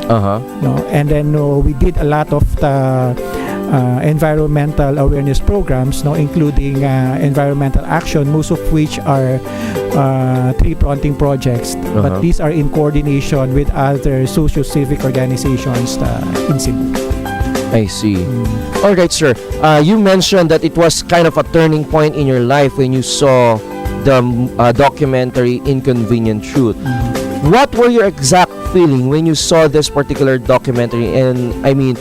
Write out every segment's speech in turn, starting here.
No? And then we did a lot of the environmental awareness programs, no, including environmental action, most of which are tree planting projects, but these are in coordination with other socio-civic organizations in Cebu. I see. Alright, sir. You mentioned that it was kind of a turning point in your life when you saw the documentary Inconvenient Truth. What were your exact feeling when you saw this particular documentary? And I mean,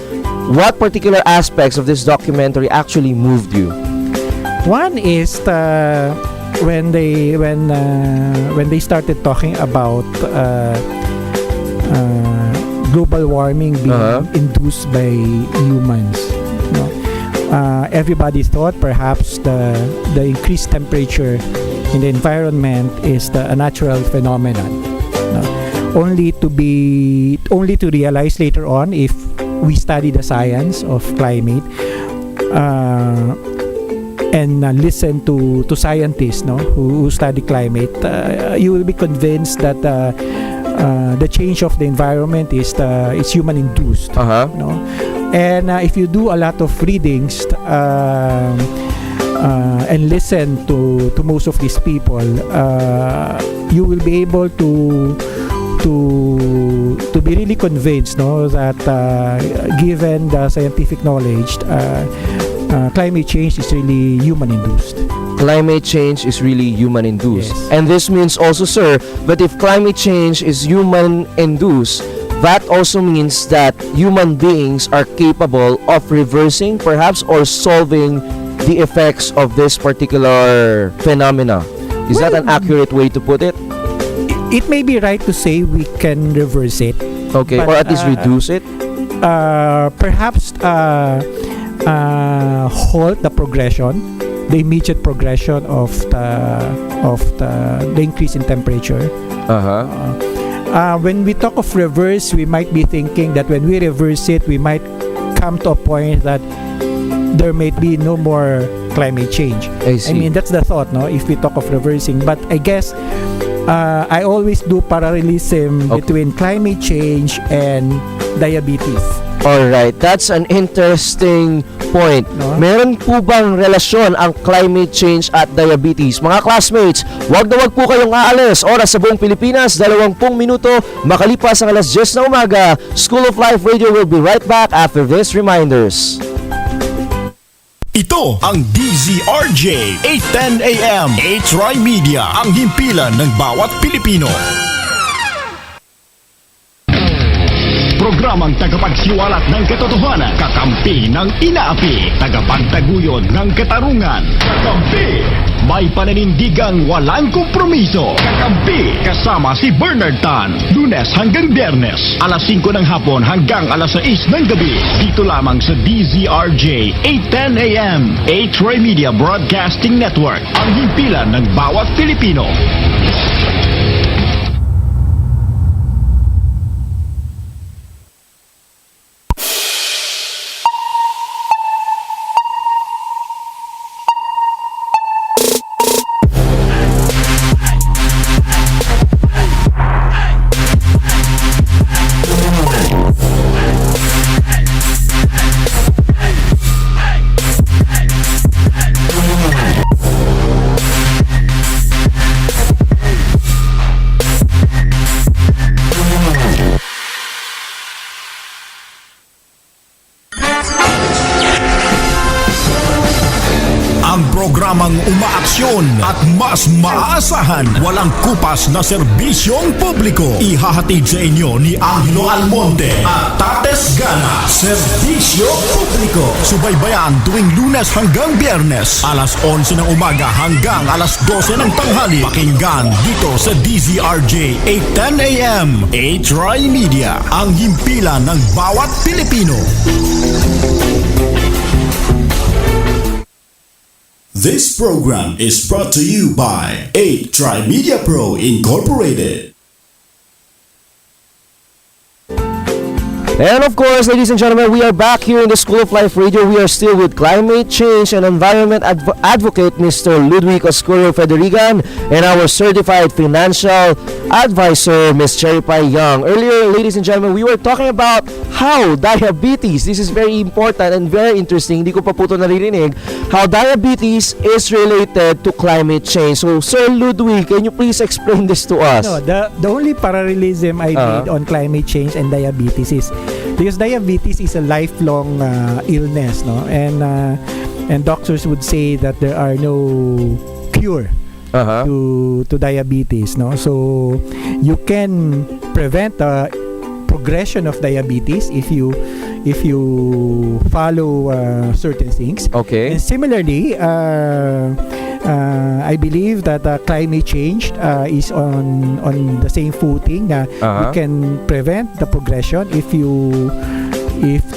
what particular aspects of this documentary actually moved you? One is when they started talking about global warming being induced by humans. Everybody thought perhaps the increased temperature in the environment is a natural phenomenon. Only to realize later on, if we study the science of climate and listen to scientists, who study climate, you will be convinced that the change of the environment is human induced. And if you do a lot of readings and listen to most of these people, you will be able to be really convinced, that given the scientific knowledge, climate change is really human induced. Climate change is really human induced. Yes. And this means also, sir, that if climate change is human induced, that also means that human beings are capable of reversing perhaps or solving the effects of this particular phenomena. Is that an accurate way to put it? It may be right to say we can reverse it. Okay, but, or at least reduce it? Perhaps halt the progression, the immediate progression of the increase in temperature. When we talk of reverse, we might be thinking that when we reverse it, we might come to a point that there may be no more climate change. I mean, that's the thought, if we talk of reversing. But I guess I always do parallelism between climate change and diabetes. Alright, that's an interesting point. Meron po bang relasyon ang climate change at diabetes? Mga classmates, wag na wag po kayong aalis. Oras sa buong Pilipinas, 20 minuto makalipas ang alas 10 na umaga. School of Life Radio will be right back after these reminders. Ito ang DZRJ 810 AM H-Rai Media, ang himpilan ng bawat Pilipino. Programang tagapagsiwalat ng katotohanan, kakampi ng inaapi, tagapagtaguyod ng katarungan, kakampi, may pananindigang walang kompromiso, kakampi, kasama si Bernard Tan, Lunes hanggang Biyernes, alas 5 ng hapon hanggang alas 6 ng gabi, dito lamang sa DZRJ 810 AM, H-Rai Media Broadcasting Network, ang himpilan ng bawat Pilipino. Programang umaaksyon at mas maaasahan, walang kupas na serbisyong publiko. Ihahatid sa inyo ni Angelo Almonte at Tates Gana. Serbisyo publiko. Subaybayan tuwing Lunes hanggang Biyernes, alas 11 ng umaga hanggang alas 12 ng tanghali. Pakinggan dito sa DZRJ 810 AM. H-Rai Media, ang himpilan ng bawat Pilipino. This program is brought to you by H-Rai Media Pro Incorporated. And of course, ladies and gentlemen, we are back here in the School of Life Radio. We are still with climate change and environment advocate Mr. Ludwig Oscurio Federigan and our certified financial advisor, Ms. Cherry Pie Young. Earlier, ladies and gentlemen, we were talking about how diabetes, this is very important and very interesting, hindi ko pa po ito naririnig, how diabetes is related to climate change. So, Sir Ludwig, can you please explain this to us? No, the only parallelism I made on climate change and diabetes is because diabetes is a lifelong illness, no, and doctors would say that there are no cure to diabetes, no. So you can prevent the progression of diabetes if you follow certain things. Okay. And similarly, I believe that climate change is on the same footing. You can prevent the progression if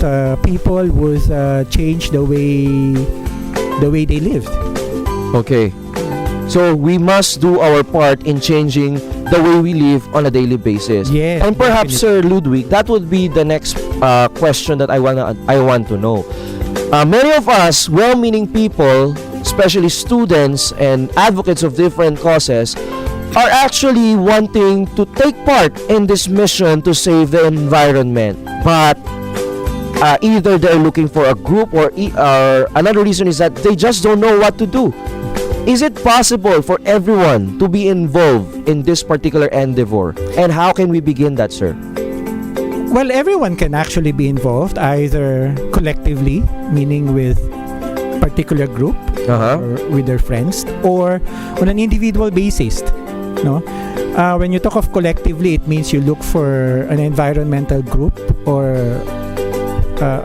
the people would change the way they lived. Okay. So we must do our part in changing the way we live on a daily basis. Yes, and perhaps, Sir Ludwig, that would be the next question that I want to know. Many of us, well-meaning people, especially students and advocates of different causes, are actually wanting to take part in this mission to save the environment. But either they're looking for a group or another reason is that they just don't know what to do. Is it possible for everyone to be involved in this particular endeavor? And how can we begin that, sir? Well, everyone can actually be involved, either collectively, meaning with particular group or with their friends, or on an individual basis. No, when you talk of collectively, it means you look for an environmental group or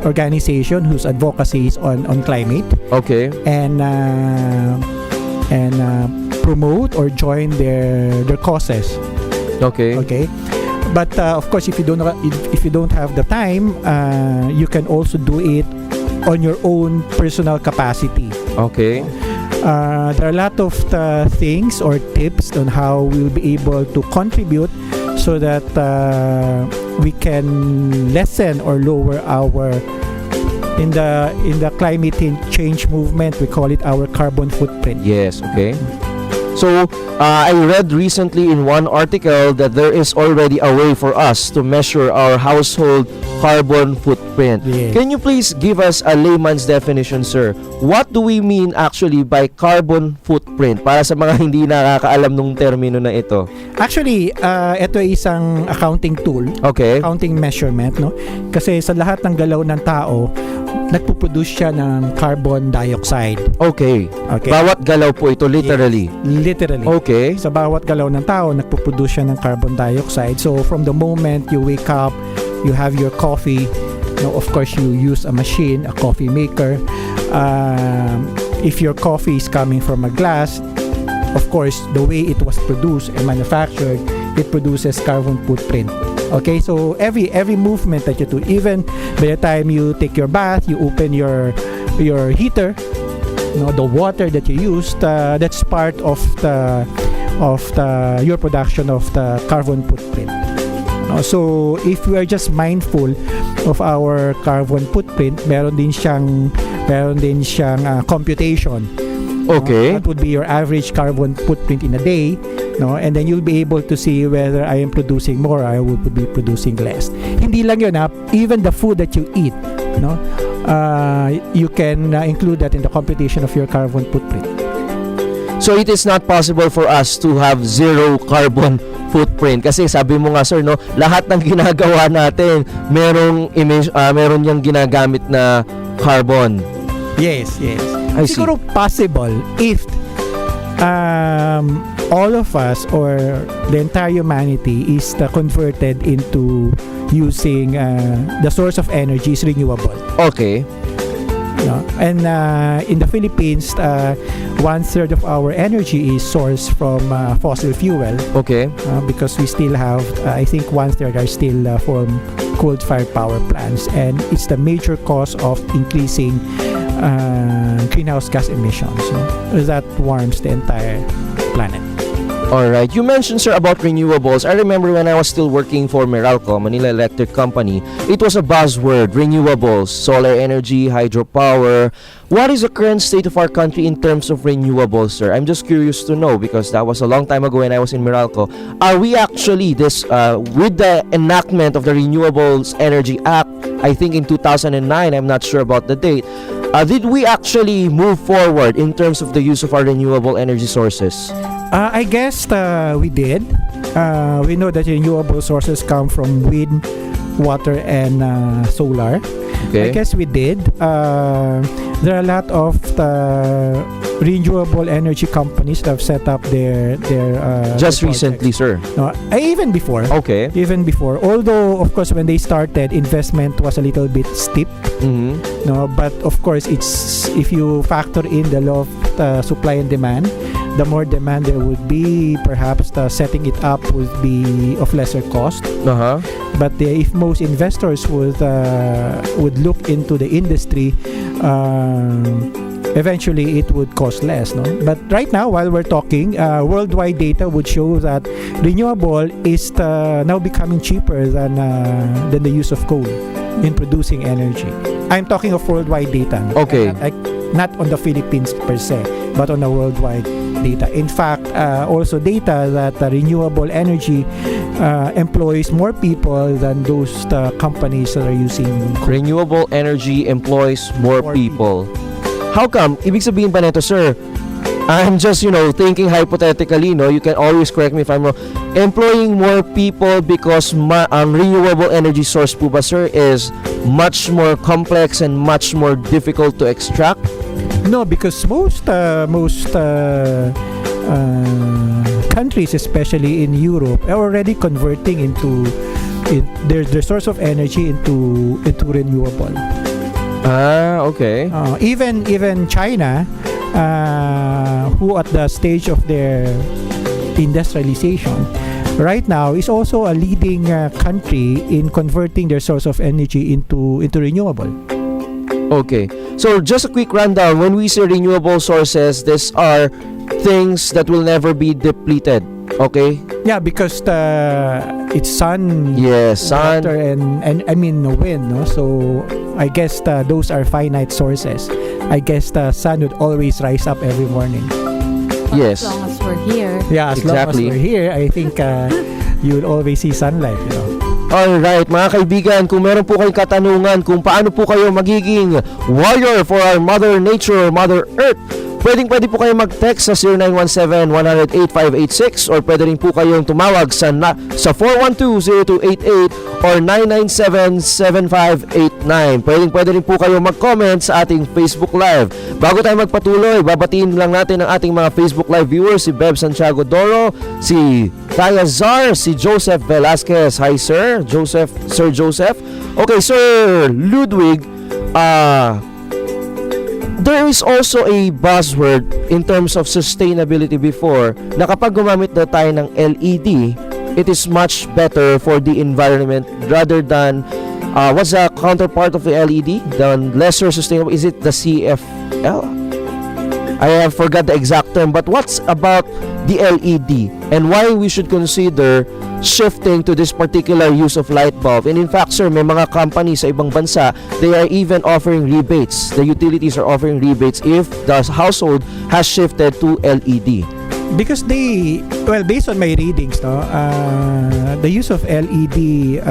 organization whose advocacy is on climate. Okay. And promote or join their causes. Okay. Okay. But of course, if you don't have the time, you can also do it on your own personal capacity. Okay. There are a lot of things or tips on how we'll be able to contribute so that we can lessen or lower our in the climate change movement, we call it our carbon footprint. Yes, okay. So, I read recently in one article that there is already a way for us to measure our household carbon footprint. Yes. Can you please give us a layman's definition, sir? What do we mean actually by carbon footprint? Para sa mga hindi nakakaalam nung termino na ito. Actually, ito ay isang accounting tool. Okay. Accounting measurement, no? Kasi sa lahat ng galaw ng tao, nagpo-produce siya ng carbon dioxide. Okay. Okay. Bawat galaw po ito, literally. Yes, literally. Okay. Sa bawat galaw ng tao, nagpo-produce siya ng carbon dioxide. So, from the moment you wake up, you have your coffee. No, of course, you use a machine, a coffee maker. If your coffee is coming from a glass, of course, the way it was produced and manufactured, it produces carbon footprint. Okay, so every movement that you do, even by the time you take your bath, you open your heater, the water that you used, that's part of your production of the carbon footprint. So if we are just mindful of our carbon footprint, meron din siyang computation. Okay. That would be your average carbon footprint in a day, and then you'll be able to see whether I am producing more or I will be producing less. Hindi lang yun, even the food that you eat, you can include that in the computation of your carbon footprint. So it is not possible for us to have zero carbon footprint kasi sabi mo nga, sir, lahat ng ginagawa natin meron yang ginagamit na carbon. Yes. I see. Siguro possible if all of us or the entire humanity is converted into using the source of energy is renewable. Okay. And in the Philippines, 1/3 of our energy is sourced from fossil fuel. Okay. Because we still have, I think 1/3 are still from coal-fired power plants, and it's the major cause of increasing greenhouse gas emissions that warms the entire planet. All right. You mentioned, sir, about renewables. I remember when I was still working for Meralco, Manila Electric Company, it was a buzzword, renewables, solar energy, hydropower. What is the current state of our country in terms of renewables, sir? I'm just curious to know because that was a long time ago when I was in Meralco. Are we actually with the enactment of the Renewables Energy Act, I think in 2009, I'm not sure about the date, did we actually move forward in terms of the use of our renewable energy sources? I guess we did. We know that renewable sources come from wind, water, and solar. Okay. I guess we did. There are a lot of renewable energy companies that have set up their Just their recently, projects. sir. No, even before. Okay. Even before. Although, of course, when they started, investment was a little bit steep. Mm-hmm. No, but of course, it's if you factor in the law of supply and demand, the more demand there would be, perhaps the setting it up would be of lesser cost. Uh-huh. But if most investors would look into the industry, eventually it would cost less. No, but right now, while we're talking, worldwide data would show that renewable is now becoming cheaper than the use of coal in producing energy. I'm talking of worldwide data. No? Okay. Not on the Philippines per se, but on the worldwide data. In fact, also data that renewable energy employs more people than those companies that are using Renewable energy employs more people. How come? Ibig sabihin pa nito, sir, I'm just, thinking hypothetically, no? You can always correct me if I'm wrong. Employing more people because renewable energy source po ba, sir, is much more complex and much more difficult to extract? No, because most countries, especially in Europe, are already converting into their source of energy into renewable. Okay. Even China, who at the stage of their industrialization right now is also a leading country in converting their source of energy into renewable. Okay. So just a quick rundown. When we say renewable sources, these are things that will never be depleted. Okay? Yeah, because it's sun, Yes, sun. water, and I mean wind. No? So I guess those are finite sources. I guess the sun would always rise up every morning. Yes. As long as we're here. Yeah, as long as Exactly. we're here, I think you will always see sunlight. Alright, mga kaibigan, kung meron po kayong katanungan kung paano po kayo magiging warrior for our Mother Nature, Mother Earth, pwede po kayo mag-text sa 0917-100-8586 or pwede rin po kayong tumawag sa 412-0288 or 997-7589. Pwede rin po kayo mag-comment sa ating Facebook Live. Bago tayo magpatuloy, babatiin lang natin ang ating mga Facebook Live viewers, si Bev Santiago Doro, si Taya Zar, si Joseph Velasquez. Hi Sir Joseph. Okay, Sir Ludwig, there is also a buzzword in terms of sustainability before na kapag gumamit na tayo ng LED, it is much better for the environment rather than what's the counterpart of the LED? The lesser sustainable, is it the CFL? I have forgot the exact term, but what's about the LED and why we should consider shifting to this particular use of light bulb? And in fact, sir, may mga companies sa ibang bansa, they are even offering rebates. The utilities are offering rebates if the household has shifted to LED. Because based on my readings, the use of LED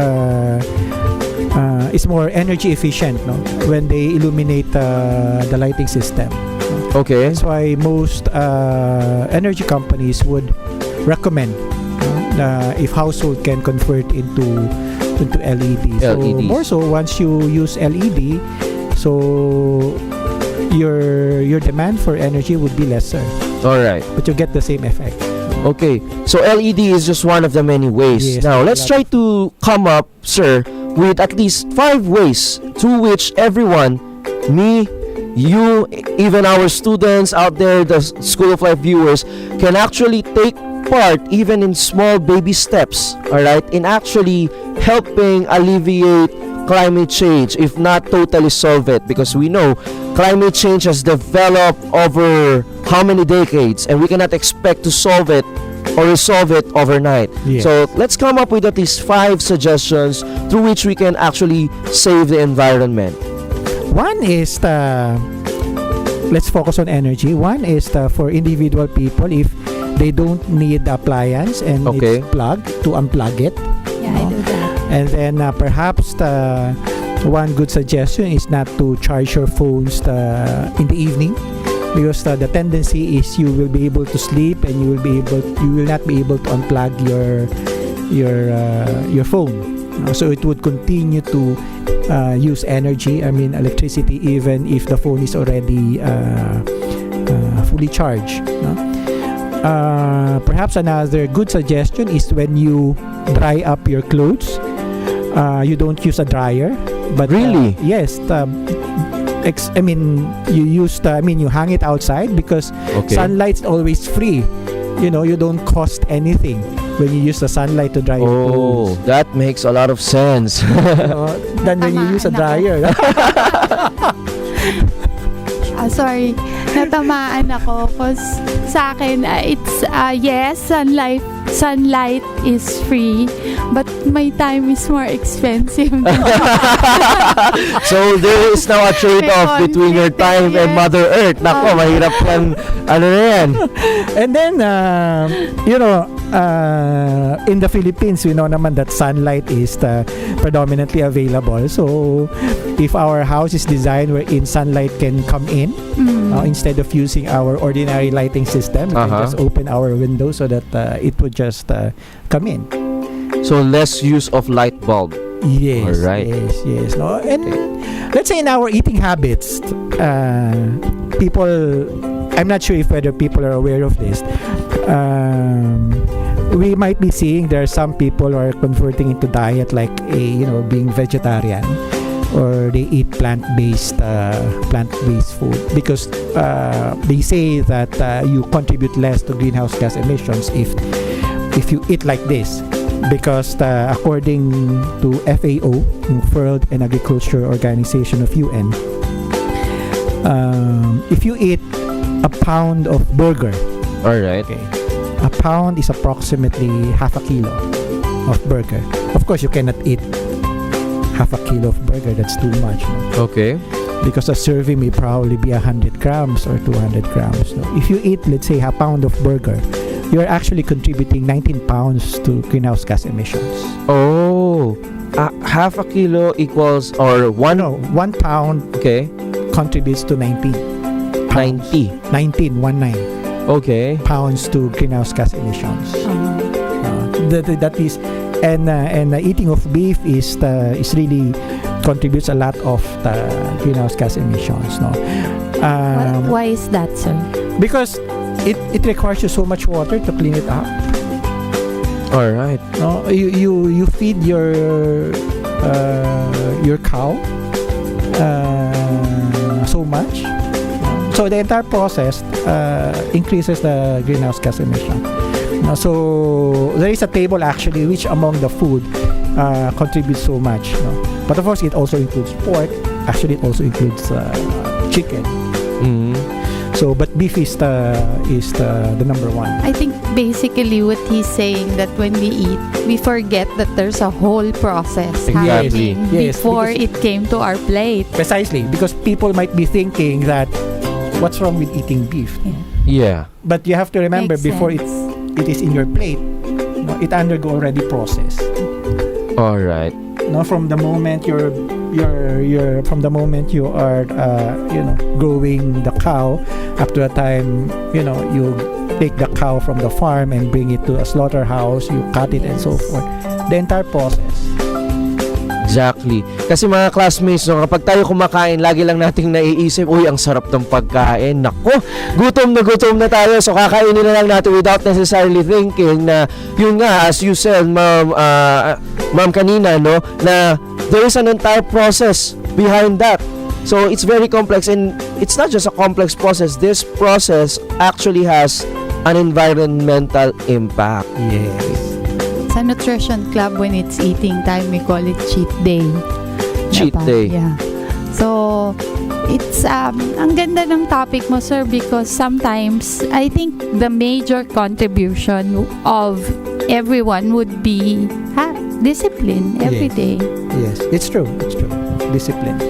is more energy efficient, when they illuminate the lighting system. Okay. That's why most energy companies would recommend if household can convert into LED. So LEDs. more so once you use LED, so your demand for energy would be lesser, Alright. but you get the same effect. Okay. So LED is just one of the many ways. Yes, Now, let's yeah. try to come up, sir, with at least 5 ways through which everyone, me, you, even our students out there, the School of Life viewers, can actually take part even in small baby steps, alright, in actually helping alleviate climate change, if not totally solve it, because we know climate change has developed over how many decades and we cannot expect to solve it or resolve it overnight. Yes. So let's come up with at least 5 suggestions through which we can actually save the environment. One is let's focus on energy. One is for individual people, if they don't need the appliance and Okay. it's plugged, to unplug it. Yeah, I do that. And then perhaps one good suggestion is not to charge your phones in the evening, because the tendency is you will be able to sleep and you will not be able to unplug your phone. So it would continue to use energy, electricity, even if the phone is already fully charged. No? Perhaps another good suggestion is when you dry up your clothes, you don't use a dryer, but Really? yes, you hang it outside, because Okay. sunlight's always free. You don't cost anything when you use the sunlight to dry your Oh, clothes. that makes a lot of sense. Than when you use a dryer. Sorry, natamaan ako because sa akin, it's, yes, sunlight is free, but my time is more expensive. So there is now a trade-off May between your conflict, time and yes. Mother Earth. Nako, mahirap yan. Ano na yan? And then, in the Philippines, we know naman that sunlight is predominantly available. So, if our house is designed wherein sunlight can come in, instead of using our ordinary lighting system, we can just open our window so that it would just come in. So less use of light bulb. Yes, Alright. yes. No, and let's say in our eating habits, people, I'm not sure if whether people are aware of this. We might be seeing there are some people who are converting into diet like being vegetarian, or they eat plant-based food, because they say that you contribute less to greenhouse gas emissions if you eat like this, because according to FAO, World and Agriculture Organization of UN, if you eat a pound of burger, All right. okay, a pound is approximately half a kilo of burger. Of course, you cannot eat half a kilo of burger. That's too much, no? Okay. Because a serving may probably be 100 grams or 200 grams. No? If you eat, let's say, a pound of burger, you're actually contributing 19 pounds to greenhouse gas emissions. Oh, half a kilo equals, or one. No, 1 pound Okay. contributes to 19 pounds. 19 Okay. pounds to greenhouse gas emissions. That is, and eating of beef is really contributes a lot of the greenhouse gas emissions. No, Why is that, sir? because it requires you so much water to clean it up. All right. No, you feed your cow so much. So the entire process increases the greenhouse gas emission. So there is a table actually which among the food contributes so much. But of course it also includes pork. Actually it also includes chicken. Mm. So but beef is the number one. I think basically what he's saying, that when we eat, we forget that there's a whole process Exactly. happening Yes, before because- it came to our plate. Precisely, because people might be thinking that what's wrong with eating beef? Yeah. But you have to remember, Makes before sense. it is in your plate, it undergo already process. All right. From the moment you are growing the cow, up to the time you take the cow from the farm and bring it to a slaughterhouse, you cut it and so Yes. forth. The entire process. Exactly. Kasi mga classmates, kapag tayo kumakain, lagi lang nating naiisip, uy, ang sarap ng pagkain. Nako, gutom na tayo. So kakainin na lang natin without necessarily thinking na, yun nga, as you said, ma'am kanina, no, na there is an entire process behind that. So it's very complex, and it's not just a complex process. This process actually has an environmental impact. Yes. Sa Nutrition Club, when it's eating time, we call it cheat day. Cheat Diba? day. Yeah. So, It's ang ganda ng topic mo, sir, because sometimes I think the major contribution of everyone would be discipline every Yes. day. Yes, it's true. Discipline.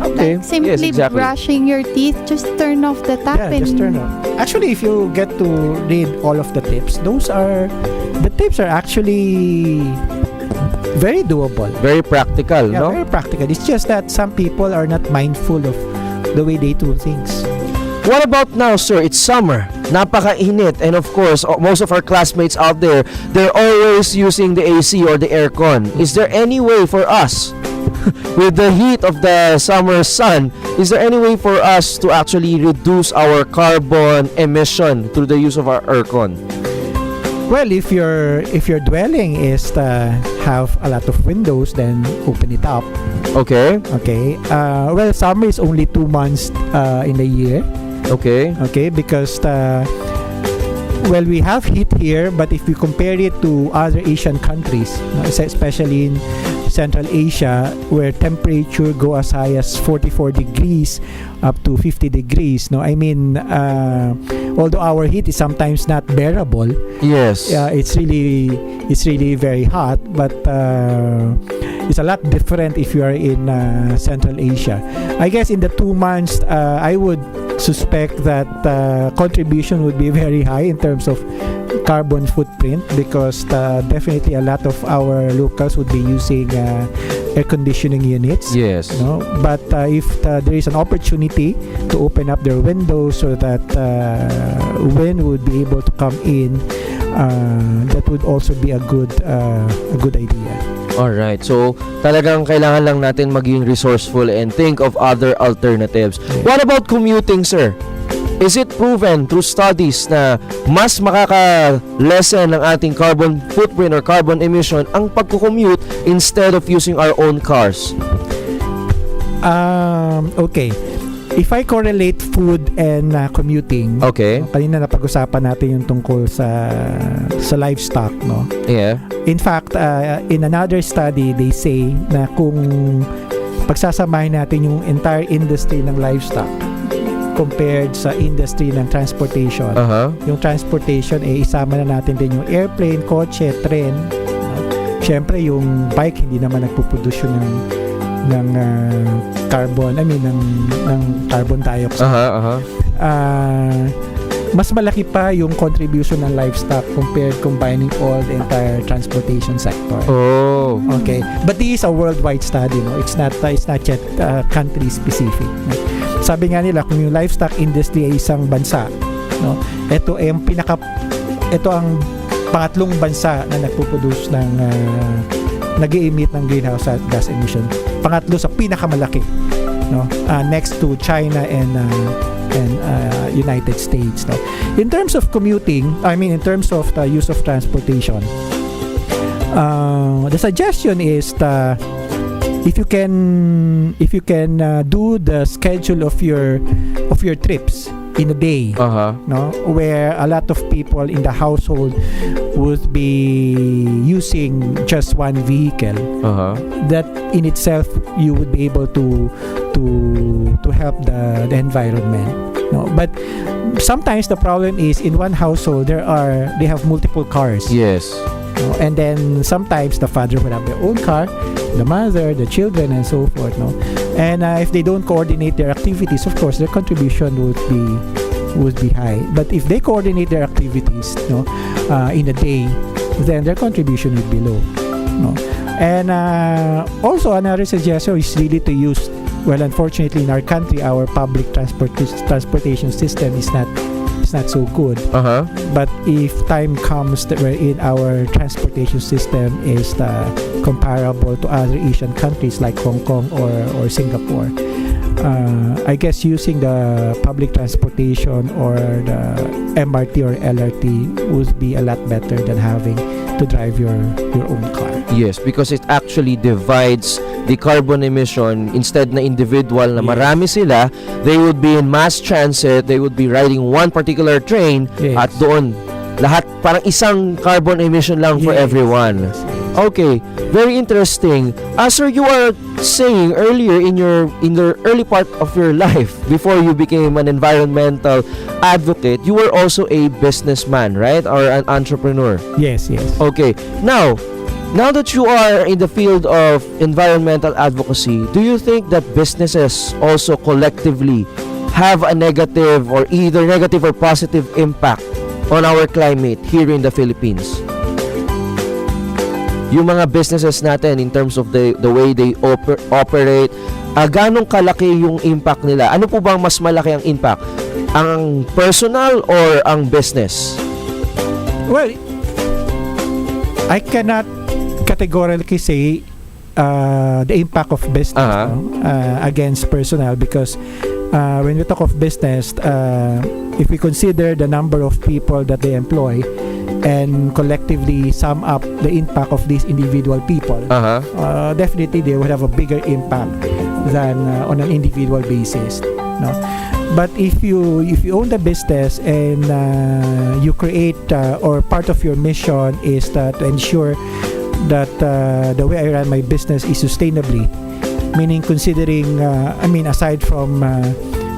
Okay. Like simply Yes, exactly. brushing your teeth, just turn off the tap Yeah, and just turn off. Actually, if you get to read all of the tips, the tips are actually very doable. Very practical, Yeah, no? very practical. It's just that some people are not mindful of the way they do things. What about now, sir? It's summer. Napaka-init. And of course, most of our classmates out there, they're always using the AC or the aircon. Is there any way for us, with the heat of the summer sun, is there any way for us to actually reduce our carbon emission through the use of our aircon? Well, if your dwelling is have a lot of windows, then open it up. Okay. Okay. Well, summer is only 2 months in a year. Okay. Okay, because well, we have heat here, but if you compare it to other Asian countries, especially in Central Asia, where temperature go as high as 44 degrees up to 50 degrees, no, I mean, although our heat is sometimes not bearable, Yes. it's really very hot, but it's a lot different if you are in Central Asia. I guess in the 2 months, I would suspect that contribution would be very high in terms of carbon footprint, because definitely a lot of our locals would be using air conditioning units. Yes. No? But if there is an opportunity to open up their windows so that wind would be able to come in, that would also be a good idea. Alright, so talagang kailangan lang natin maging resourceful and think of other alternatives. What about commuting, sir? Is it proven through studies na mas makaka-lessen ng ating carbon footprint or carbon emission ang pagkukommute instead of using our own cars? Okay. If I correlate food and commuting, Okay. kanina napag-usapan natin yung tungkol sa livestock, no? Yeah. In fact, in another study, they say na kung pagsasamahin natin yung entire industry ng livestock compared sa industry ng transportation, Uh-huh. yung transportation, isama na natin din yung airplane, kotse, tren. No? Siyempre, yung bike, hindi naman nagpuproduce yun ng carbon, ng carbon dioxide. Uh-huh. Mas malaki pa yung contribution ng livestock compared combining all the entire transportation sector. Oh. Okay, but this is a worldwide study, no? It's not yet country specific. No? Sabi nga nila, kung yung livestock industry ay isang bansa, no? Ito ang pangatlong bansa na nagpo-produce ng nag-i-emit ng greenhouse gas emission. Pangatlo sa pinakamalaki, no? Next to China and United States, no? In terms of commuting, in terms of the use of transportation, the suggestion is if you can do the schedule of your trips in a day, Uh-huh. no, where a lot of people in the household would be using just one vehicle, Uh-huh. that in itself you would be able to help the environment, no? But sometimes the problem is in one household they have multiple cars, Yes. no? And then sometimes the father would have their own car, the mother, the children, and so forth, no? And if they don't coordinate their activities, of course their contribution would be high. But if they coordinate their activities, no, in a day, then their contribution would be low, no? And also another suggestion is really to use, well, unfortunately in our country our public transportation system is not so good. Uh-huh. But if time comes that wherein our transportation system is comparable to other Asian countries like Hong Kong or Singapore, I guess using the public transportation or the MRT or LRT would be a lot better than having to drive your own car. Yes, because it actually divides the carbon emission. Instead na individual na marami sila, they would be in mass transit, they would be riding one particular train, Yes. at doon lahat parang isang carbon emission lang for Yes. everyone. Yes, yes. Okay, very interesting. Sir, you are saying earlier in the early part of your life, before you became an environmental advocate, you were also a businessman, right? Or an entrepreneur. Yes. Okay. Now that you are in the field of environmental advocacy, do you think that businesses also collectively have a negative or either negative or positive impact on our climate here in the Philippines? Yung mga businesses natin in terms of the way they operate, ganong kalaki yung impact nila? Ano po bang mas malaki ang impact? Ang personal or ang business? Well, I cannot categorically say the impact of business against personal, because when we talk of business, if we consider the number of people that they employ and collectively sum up the impact of these individual people, definitely they would have a bigger impact than on an individual basis. No? But if you own the business and you create or part of your mission is to ensure that the way I run my business is sustainably, meaning considering aside from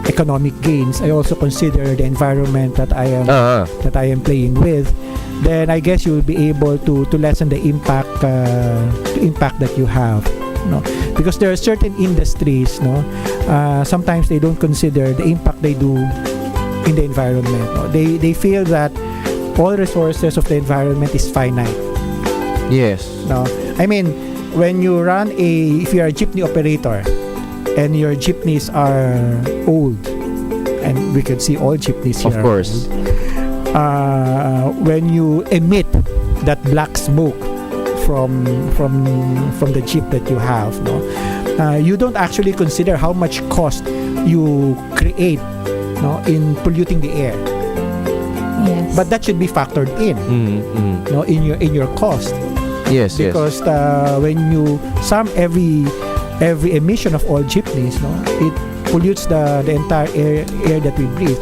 economic gains, I also consider the environment that I am playing with, then I guess you will be able to lessen the impact that you have. No, because there are certain industries, sometimes they don't consider the impact they do in the environment. No? They feel that all resources of the environment is finite. Yes. No, I mean, when you run if you're a jeepney operator and your jeepneys are old, and we can see all jeepneys here, of course, when you emit that black smoke from the jeep that you have, you don't actually consider how much cost you create, in polluting the air. Yes. But that should be factored in, in your cost. Yes, because when you sum every emission of all jeepneys, it pollutes the entire air that we breathe,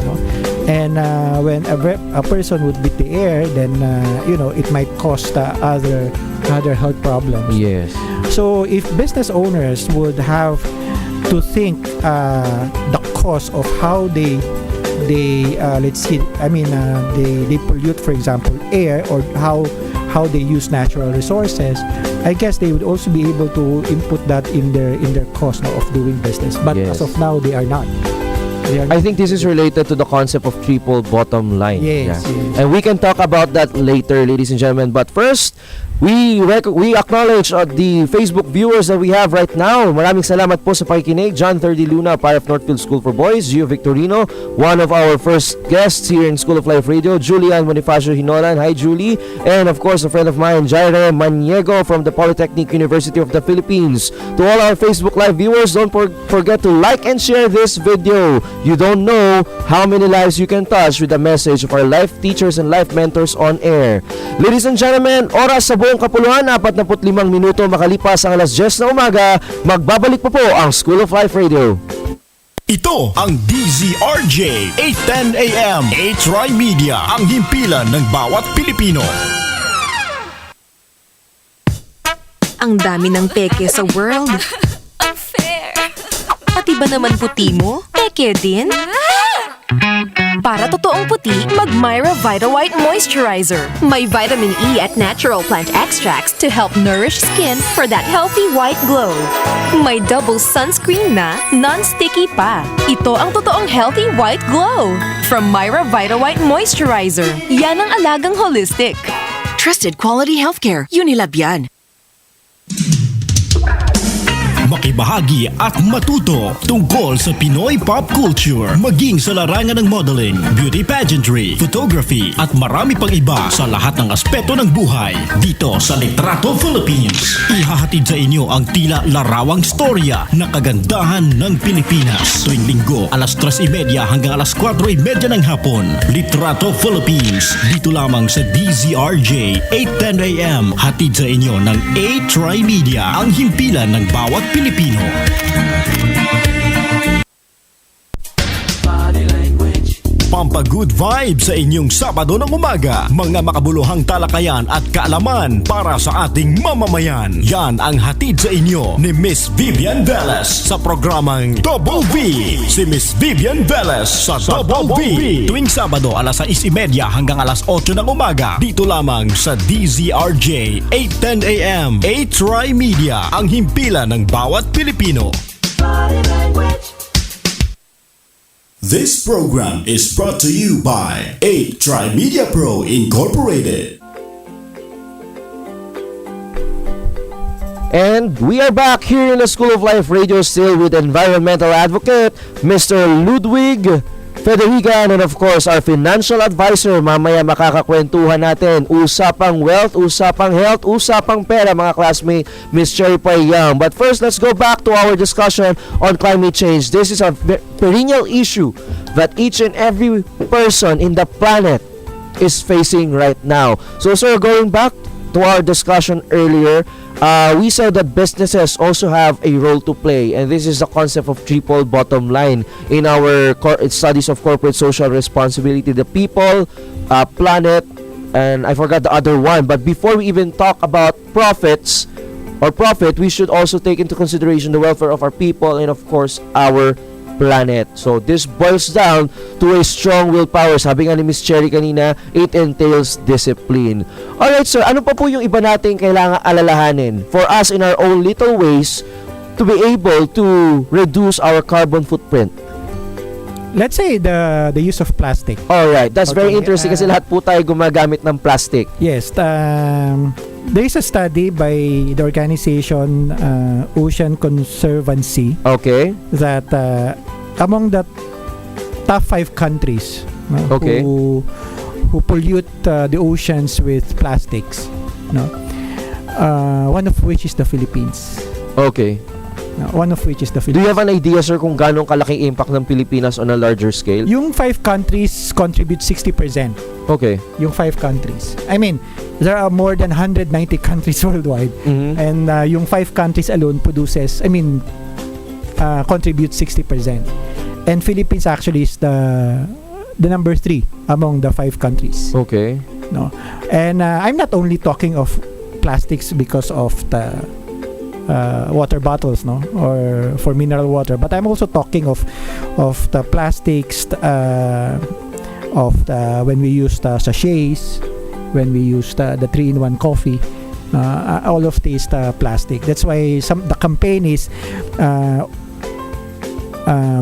and when a person would beat the air, then it might cause other health problems. Yes. So if business owners would have to think the cost of how they pollute, for example, air, or how they use natural resources, I guess they would also be able to input that in their cost of doing business. But Yes. as of now, they are not. I think this is related to the concept of triple bottom line. Yes. And we can talk about that later, ladies and gentlemen. But first, we acknowledge the Facebook viewers that we have right now. Maraming salamat po sa pakikinig. John 30 Luna, part of Northfield School for Boys. Gio Victorino, one of our first guests here in School of Life Radio. Julian Bonifacio Hinolan. Hi, Julie. And of course, a friend of mine, Jaire Maniego from the Polytechnic University of the Philippines. To all our Facebook Live viewers, don't forget to like and share this video. You don't know how many lives you can touch with the message of our life teachers and life mentors on air. Ladies and gentlemen, oras sa buong kapuluhan, 45 minuto makalipas ang alas 10 na umaga, magbabalik po ang School of Life Radio. Ito ang DZRJ 810 AM A-Try Media, ang himpilan ng bawat Pilipino. Ang dami ng peke sa world. Unfair. Pati ba naman puti mo? Peke din? Para totoong puti, mag Myra Vita White Moisturizer. May vitamin E at natural plant extracts to help nourish skin for that healthy white glow. May double sunscreen na, non-sticky pa. Ito ang totoong healthy white glow. From Myra Vita White Moisturizer. Yan ang alagang holistic. Trusted quality healthcare. Unilab yan. Makibahagi at matuto tungkol sa Pinoy pop culture, maging sa larangan ng modeling, beauty pageantry, photography at marami pang iba sa lahat ng aspeto ng buhay. Dito sa Litrato Philippines, ihahatid sa inyo ang tila larawang storya ng kagandahan ng Pilipinas. Tuwing linggo, alas 3:30 hanggang alas 4:30 ng hapon. Litrato Philippines, dito lamang sa DZRJ 810 AM. Hatid sa inyo ng A-Try Media, ang himpilan ng bawat Pilipino. Body language, Pampagood vibe sa inyong Sabado ng umaga. Mga makabuluhang talakayan at kaalaman para sa ating mamamayan. Yan ang hatid sa inyo ni Miss Vivian Velez sa programang Double V. Si Miss Vivian Velez sa Double V. Tuwing Sabado alas 6:30 hanggang alas 8 ng umaga. Dito lamang sa DZRJ 8:10 AM. A-Try Media, ang himpilan ng bawat Pilipino. This program is brought to you by 8Try Media Pro Incorporated. And we are back here in the School of Life Radio still with environmental advocate Mr. Ludwig Federigan, and of course our financial advisor. Mamaya makakakwentuhan natin usapang wealth, usapang health, usapang pera, mga classmate, Miss Cherry Pay Young. But first, let's go back to our discussion on climate change. This is a perennial issue that each and every person in the planet is facing right now. So sir, going back to our discussion earlier, we said that businesses also have a role to play, and this is the concept of triple bottom line in our studies of corporate social responsibility: the people, planet, and I forgot the other one. But before we even talk about profit, we should also take into consideration the welfare of our people and of course our planet. So this boils down to a strong willpower. Sabi nga ni Miss Cherry kanina, it entails discipline. Alright sir, ano pa po yung iba nating kailangan alalahanin for us in our own little ways to be able to reduce our carbon footprint? Let's say the use of plastic. Alright, that's very Okay, interesting kasi lahat po tayo gumagamit ng plastic. Yes, there is a study by the organization Ocean Conservancy Okay. that among the top 5 countries Okay. who pollute the oceans with plastics, one of which is the Philippines. Okay. One of which is the Do you Philippines. have an idea sir kung gano'ng kalaking impact ng Pilipinas on a larger scale? Yung 5 countries contribute 60%. Okay. Yung 5 countries. I mean, there are more than 190 countries worldwide. Mhm. And yung 5 countries alone contribute 60%. And Philippines actually is the number 3 among the 5 countries. Okay. No, and I'm not only talking of plastics because of the water bottles, no, or for mineral water, but I'm also talking of the plastics of the when we use the sachets, when we use the 3-in-1 coffee. All of these plastic. That's why the campaign is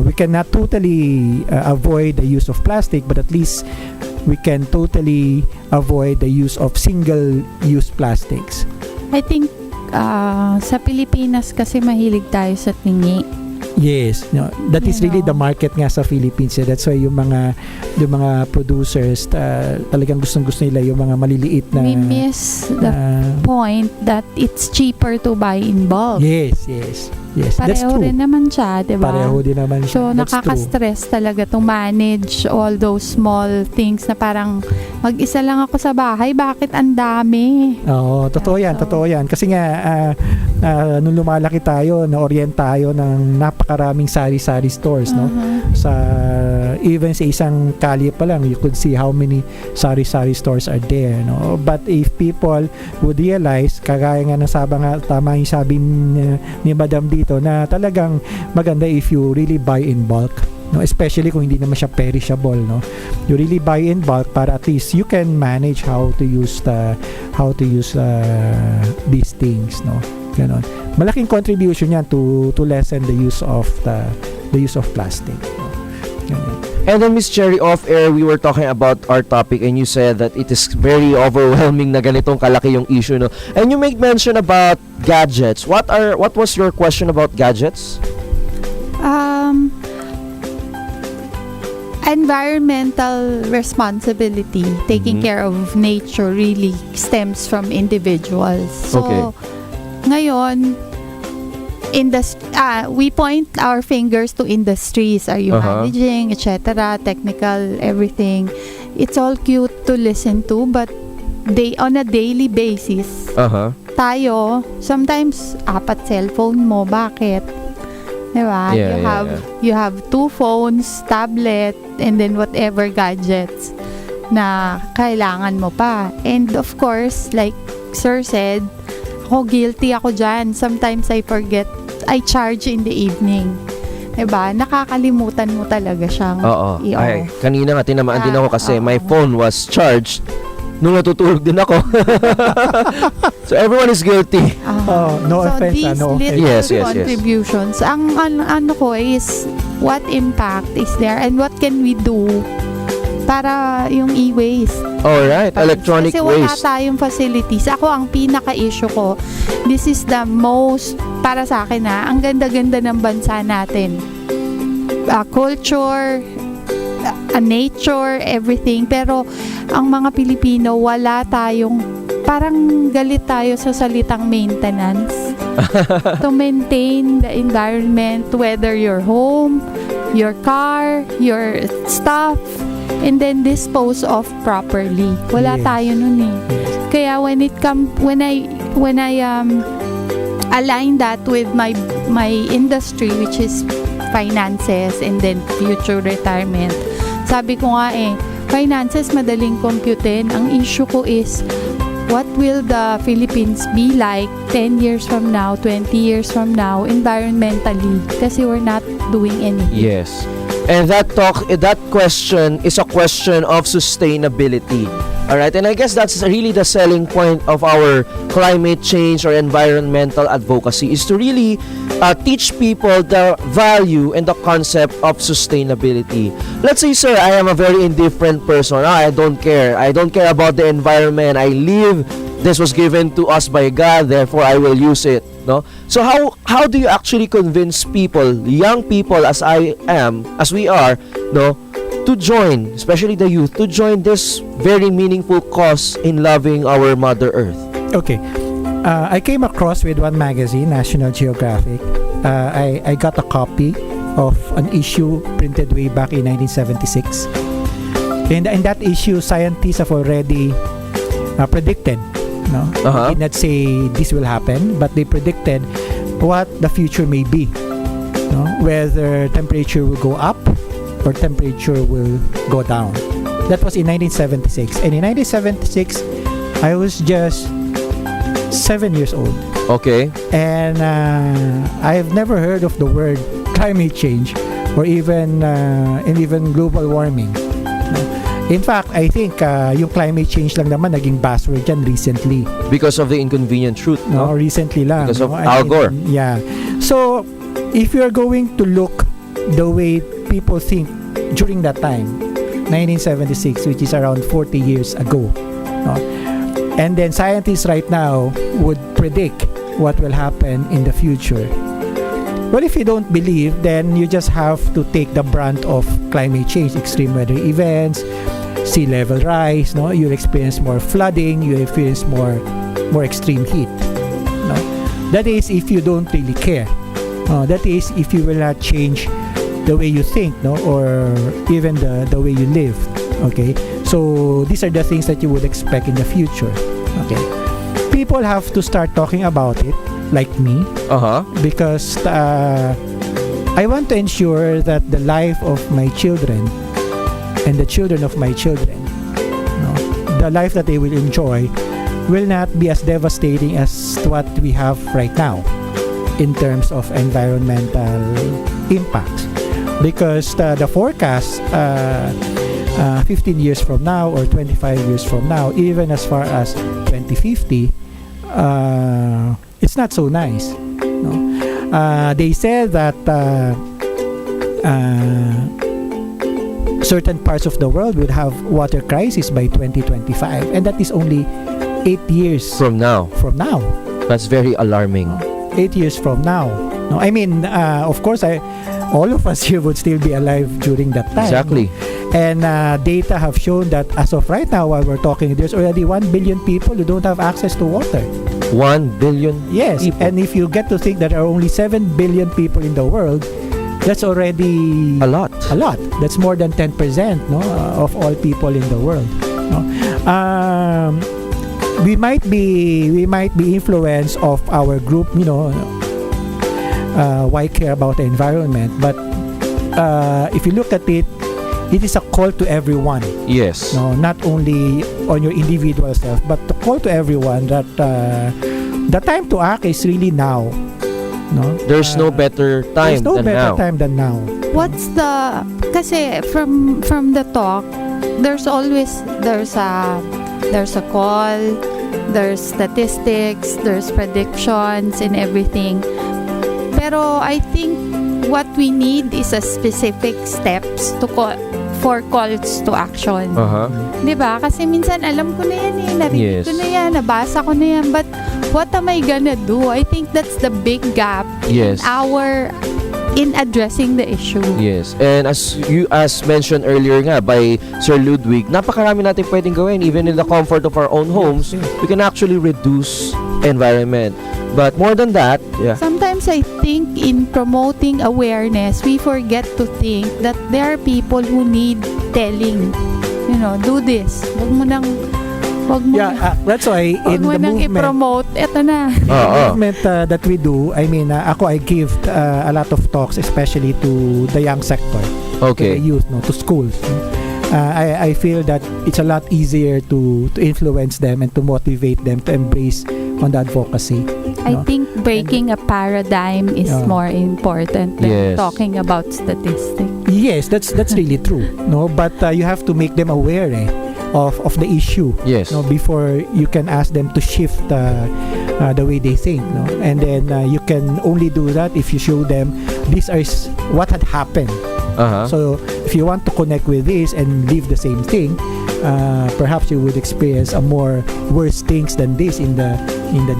we cannot totally avoid the use of plastic, but at least we can totally avoid the use of single-use plastics. I think sa Pilipinas kasi mahilig tayo sa tingi. Yes, that is really the market nga sa Philippines. That's why yung mga producers talagang gustong-gusto nila yung mga maliliit na We miss the point that it's cheaper to buy in bulk. Yes. That's Pareho true. rin naman siya, di ba? Pareho din naman siya. So, That's true. nakaka-stress talaga to manage all those small things na parang mag-isa lang ako sa bahay, bakit ang dami? Oo, totoo yan. Kasi nga, nung lumalaki tayo, na-orient tayo ng napakaraming sari-sari stores, no? Even sa isang kalye pa lang, you could see how many sari-sari stores are there, no? But if people would realize, kagaya nga ng tama yung sabi ni Madam dito, na talagang maganda if you really buy in bulk, no, especially kung hindi naman siya perishable, no, you really buy in bulk para at least you can manage how to use these things, no, ganon. Malaking contribution yan to lessen the use of plastic, no? Ganon. And then Miss Cherry, off air we were talking about our topic and you said that it is very overwhelming na ganitong kalaki yung issue, no? And you make mention about gadgets. What was your question about gadgets? Environmental responsibility, taking care of nature really stems from individuals. So, Okay. ngayon, we point our fingers to industries. Are you managing, etc., technical, everything. It's all cute to listen to, but on a daily basis, tayo, sometimes 4 cellphone mo. Bakit? Diba? Yeah, You have 2 phones, tablet, and then whatever gadgets na kailangan mo pa. And of course, like Sir said, guilty ako dyan. Sometimes I forget, I charge in the evening. Diba? Nakakalimutan mo talaga siyang Oo. i-off. Ay, kanina nga tinamaan din ako kasi Oo. my phone was charged nung natutulog din ako. So everyone is guilty. Oh, no so offense, these no offense. little Yes, yes, yes. contributions, ang ano ko is what impact is there and what can we do para yung e-waste. Alright, electronic Kasi wala waste. tayong facilities. Ako, ang pinaka-issue ko, this is the most, para sa akin ang ganda-ganda ng bansa natin. Culture, nature, everything. Pero, ang mga Pilipino, wala tayong, parang galit tayo sa salitang maintenance. To maintain the environment, whether your home, your car, your stuff, and then dispose of properly. Wala Yes. tayo nun eh. Kaya when I align that with my industry, which is finances and then future retirement, sabi ko nga finances madaling computein. Ang issue ko is what will the Philippines be like 10 years from now, 20 years from now, environmentally? Kasi we're not doing anything. Yes. And that question is a question of sustainability. Alright, and I guess that's really the selling point of our climate change or environmental advocacy, is to really teach people the value and the concept of sustainability. Let's say, sir, I am a very indifferent person. I don't care. I don't care about the environment. I live. This was given to us by God, therefore I will use it. No? So how do you actually convince people, young people as we are, no, to join, especially the youth, to join this very meaningful cause in loving our Mother Earth? Okay. I came across with one magazine, National Geographic. I got a copy of an issue printed way back in 1976. In that issue, scientists have already predicted. No? Uh-huh. They did not say this will happen, but they predicted what the future may be. No? Whether temperature will go up or temperature will go down. That was in 1976. And in 1976, I was just 7 years old. Okay. And I've never heard of the word climate change or even global warming. In fact, I think yung climate change lang naman naging buzzword dyan recently. Because of the inconvenient truth, No, no? recently lang. Because of no? Al Gore. Yeah. So, if you're going to look the way people think during that time, 1976, which is around 40 years ago, no? And then scientists right now would predict what will happen in the future. Well, if you don't believe, then you just have to take the brunt of climate change, extreme weather events, sea level rise, no? You'll experience more flooding, you experience more extreme heat. No? That is if you don't really care. That is if you will not change the way you think, no, or even the way you live. Okay, so these are the things that you would expect in the future. Okay, people have to start talking about it, like me, because I want to ensure that the life of my children and the children of my children, no, the life that they will enjoy will not be as devastating as what we have right now in terms of environmental impacts. Because the forecast 15 years from now or 25 years from now, even as far as 2050, it's not so nice. No? They said that certain parts of the world would have water crisis by 2025, and that is only 8 years From now. That's very alarming. 8 years from now. No, I mean, of course, all of us here would still be alive during that time. Exactly. And data have shown that as of right now, while we're talking, there's already 1 billion people who don't have access to water. 1 billion Yes, people. and if you get to think that there are only 7 billion people in the world, that's already A lot. That's more than 10%, no, of all people in the world. No? We might be influenced of our group, why care about the environment. But if you look at it, it is a call to everyone. Yes. No, not only on your individual self, but to call to everyone that the time to act is really now. No, There's no better time there's no than better now. time than now. What's the kasi from the talk, there's a call, there's statistics, there's predictions and everything. Pero I think what we need is a specific steps for calls to action. Uh-huh. 'Di ba? Kasi minsan alam ko na yan narinig Yes. ko na yan, nabasa ko na yan, but what am I gonna do? I think that's the big gap Yes. in addressing the issue. Yes. And as mentioned earlier nga by Sir Ludwig, napakarami natin pwedeng gawin even in the comfort of our own homes. We can actually reduce environment. But more than that, yeah. Sometimes I think in promoting awareness, we forget to think that there are people who need telling. You know, do this. Wag mo nang That's why wag in mo the nang movement, i-promote. Ito na. movement that we do, I mean, I give a lot of talks, especially to the young sector, to Okay. the youth, no, to schools. No. I feel that it's a lot easier to influence them and to motivate them to embrace on the advocacy. I No. think breaking a paradigm is Yeah. more important than Yes. talking about statistics. Yes, that's really true. No, but you have to make them aware of the issue. Yes. No, before you can ask them to shift the way they think. No, and then you can only do that if you show them this is what had happened. Uh-huh. So if you want to connect with this and live the same thing, perhaps you would experience a more worse things than this in the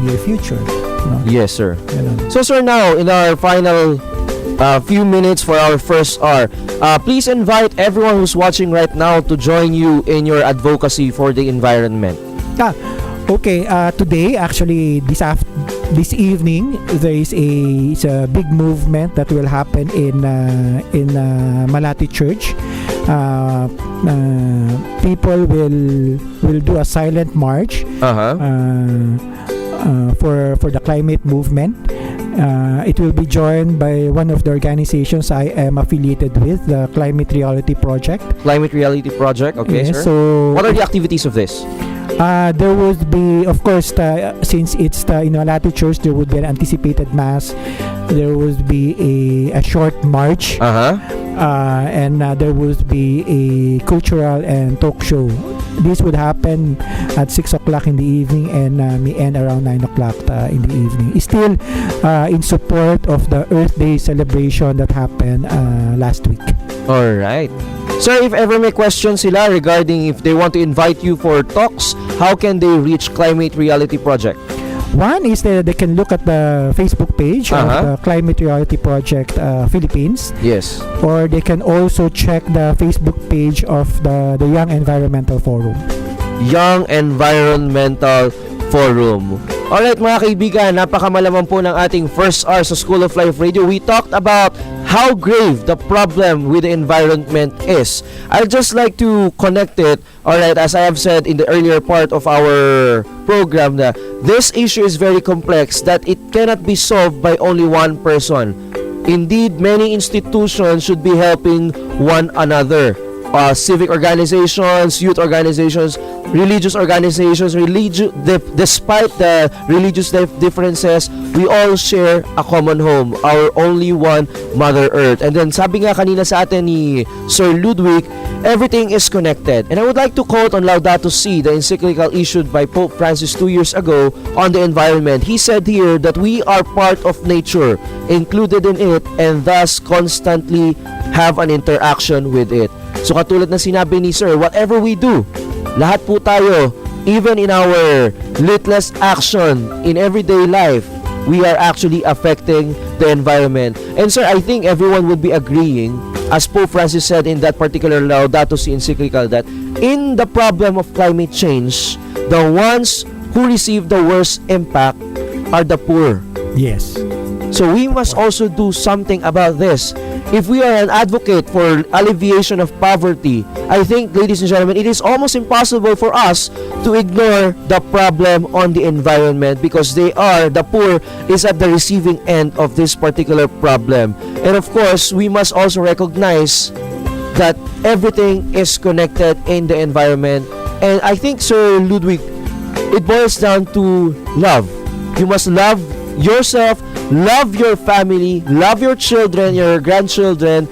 near future. No? Yes, sir. Ganun. So, sir, now in our final few minutes for our first hour, please invite everyone who's watching right now to join you in your advocacy for the environment. Okay, today actually this evening there is a big movement that will happen in Malati Church. People will do a silent march Uh-huh. for the climate movement. It will be joined by one of the organizations I am affiliated with, the Climate Reality Project. Climate Reality Project. Okay, Yes, sir. so What are the activities of this? there would be, of course, since it's the Malati Church, there would be an anticipated mass. There would be a short march, Uh-huh. and there would be a cultural and talk show. This would happen at 6 o'clock in the evening and may end around 9 o'clock in the evening. It's still in support of the Earth Day celebration that happened last week. All right. Sir, if ever may questions sila regarding if they want to invite you for talks, how can they reach Climate Reality Project? One is that they can look at the Facebook page of Uh-huh. the Climate Reality Project Philippines, Yes. or they can also check the Facebook page of the Young Environmental Forum. Young Environmental Forum. Alright mga kaibigan, napakamalaman po ng ating first hour sa School of Life Radio. We talked about how grave the problem with the environment is. I'd just like to connect it, alright, as I have said in the earlier part of our program, that this issue is very complex, that it cannot be solved by only one person. Indeed, many institutions should be helping one another. Civic organizations, youth organizations, religious organizations, despite the religious differences, we all share a common home, our only one Mother Earth. And then sabi nga kanina sa atin ni Sir Ludwig, everything is connected. And I would like to quote on Laudato Si, the encyclical issued by Pope Francis 2 years ago on the environment. He said here that we are part of nature, included in it, and thus constantly have an interaction with it. So katulad na sinabi ni Sir, whatever we do, lahat po tayo, even in our littlest action in everyday life, we are actually affecting the environment. And Sir, I think everyone would be agreeing, as Pope Francis said in that particular Laudato Si encyclical, that in the problem of climate change, the ones who receive the worst impact are the poor. Yes. So we must also do something about this. if we are an advocate for alleviation of poverty, I think, ladies and gentlemen, it is almost impossible for us to ignore the problem on the environment, because the poor is at the receiving end of this particular problem. And of course, we must also recognize that everything is connected in the environment. And I think, Sir Ludwig, it boils down to love. You must love yourself, love your family, love your children, your grandchildren.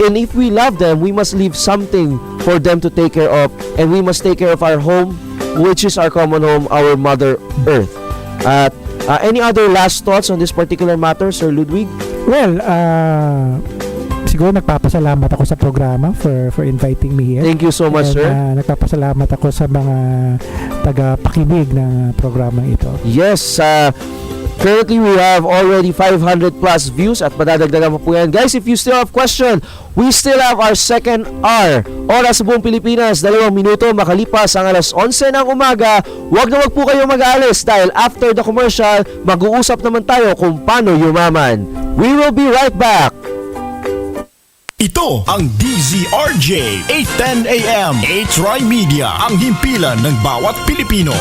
And if we love them, we must leave something for them to take care of, and we must take care of our home, which is our common home, our Mother Earth. Any other last thoughts on this particular matter, Sir Ludwig? Well, siguro nagpapasalamat ako sa programa for inviting me here. Thank you so much, sir. Nagpapasalamat ako sa mga taga-pakinig ng programang ito. Yes, currently we have already 500 plus views at madadagdagan pa po yan. Guys, if you still have question, we still have our second hour. Oras sa buong Pilipinas, 2 minuto makalipas ang alas 11 ng umaga. Huwag na wag po kayo mag-aalis dahil after the commercial, mag-uusap naman tayo kung paano yumaman. We will be right back. Ito ang DZRJ 8:10 AM. A-Try Media, ang himpilan ng bawat Pilipino.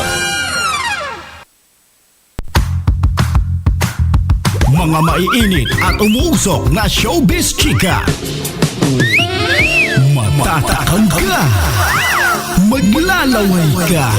Mga maiinit at umuusok na showbiz chika. Matatakang ka. Maglalaway ka.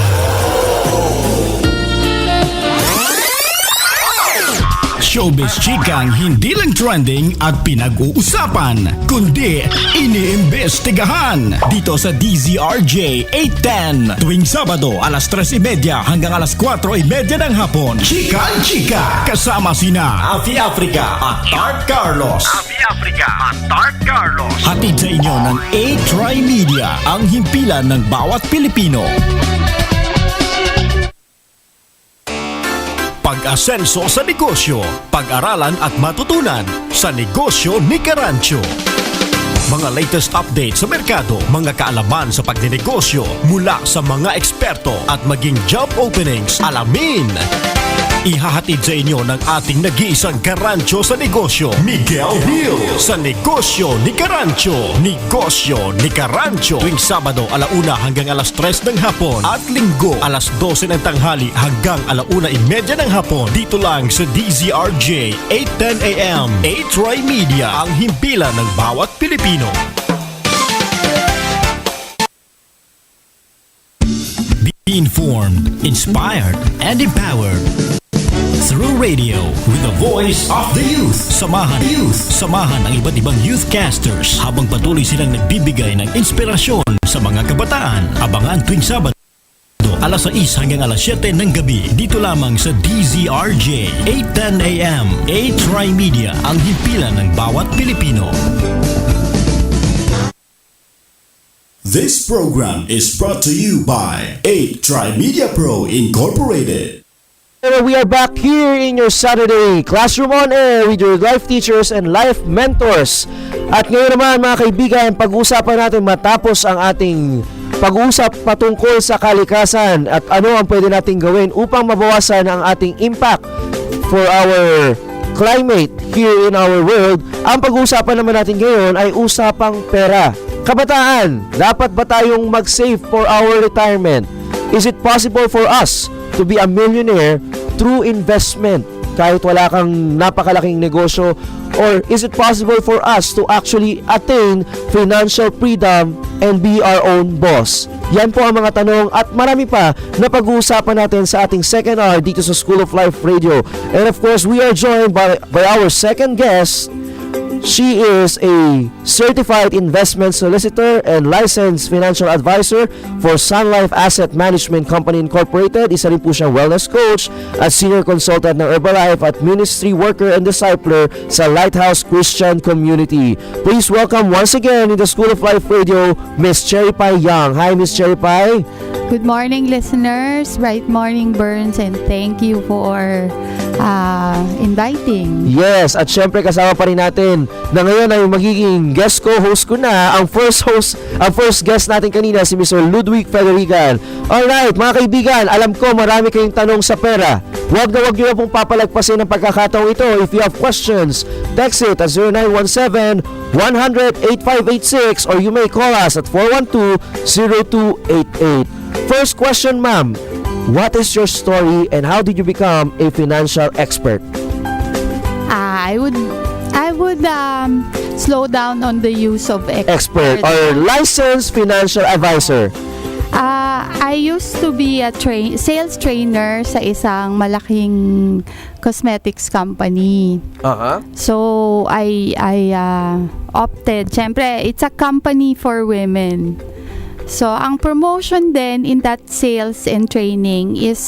Showbiz chikang hindi lang trending at pinag-uusapan, kundi iniimbestigahan dito sa DZRJ 810 tuwing Sabado alas 3:30 hanggang alas 4:30 ng hapon. Chikan Chika kasama sina Afi Africa at Tart Carlos. Hatid sa inyo ng A-Try Media, ang himpilan ng bawat Pilipino. Pag-asenso sa negosyo, pag-aralan at matutunan sa negosyo ni Karancho. Mga latest update sa merkado, mga kaalaman sa pagninegosyo mula sa mga eksperto at maging job openings, alamin. Ihahatid sa inyo ng ating nag-iisang Karancho sa negosyo, Miguel Hill, sa Negosyo ni Karancho. Negosyo ni Karancho tuwing Sabado 1:00 hanggang alas 3 ng hapon at Linggo alas 12 ng tanghali hanggang 1:30 ng hapon. Dito lang sa DZRJ 810 AM. A-Try Media, ang himpilan ng bawat Pilipino. Be informed, inspired, and empowered through radio with the voice of the youth. Samahan ang iba't ibang youth casters habang patuloy silang nagbibigay ng inspirasyon sa mga kabataan. Abangan tuwing Sabado alas 6 hanggang alas 7 ng gabi dito lamang sa DZRJ 810 AM. A-Try Media, ang himpilan ng bawat Pilipino. This program is brought to you by A-Try Media Pro Incorporated. We are back here in your Saturday Classroom on Air with your life teachers and life mentors. At ngayon naman mga kaibigan, pag-uusapan natin matapos ang ating pag-uusap patungkol sa kalikasan at ano ang pwede nating gawin upang mabawasan ang ating impact for our climate here in our world. Ang pag-uusapan naman natin ngayon ay usapang pera. Kabataan, dapat ba tayong mag-save for our retirement? Is it possible for us to be a millionaire through investment kahit wala kang napakalaking negosyo? Or is it possible for us to actually attain financial freedom and be our own boss? Yan po ang mga tanong at marami pa na pag-uusapan natin sa ating second hour dito sa School of Life Radio. And of course, we are joined by our second guest. She is a certified investment solicitor and licensed financial advisor for Sun Life Asset Management Company Incorporated. Isa rin po siyang wellness coach at senior consultant ng Herbalife at ministry worker and discipler sa Lighthouse Christian Community. Please welcome once again in the School of Life Radio, Miss Cherry Pie Young. Hi, Miss Cherry Pie. Good morning, listeners. Bright morning, Burns, and thank you for inviting. Yes, at syempre kasama pa rin natin na ngayon ay magiging guest co-host ko na ang first guest natin kanina, si Mr. Ludwig Federican. Alright, mga kaibigan, alam ko marami kayong tanong sa pera. Huwag na pong papalagpasin ang pagkakataong ito. If you have questions, text it at 0917-100-8586 or you may call us at 412-0288. First question, ma'am. What is your story and how did you become a financial expert? I would slow down on the use of Expert or licensed financial advisor? I used to be a sales trainer sa isang malaking cosmetics company. So I opted. Siyempre, it's a company for women. So ang promotion then in that sales and training is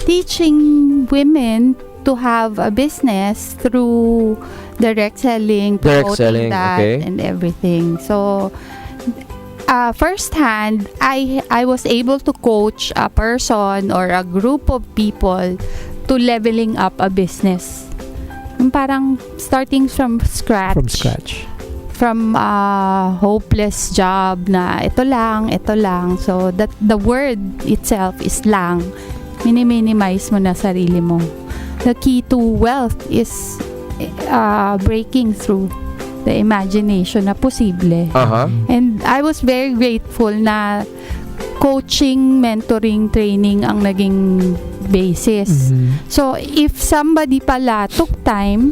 teaching women to have a business through direct selling, promoting that, okay. and everything. So firsthand, I was able to coach a person or a group of people to leveling up a business. Yung parang starting from scratch. From scratch. From a hopeless job na ito lang. So that the word itself is lang. Minimize mo na sarili mo. The key to wealth is breaking through the imagination na posible. And I was very grateful na coaching, mentoring, training ang naging basis. So if somebody pala took time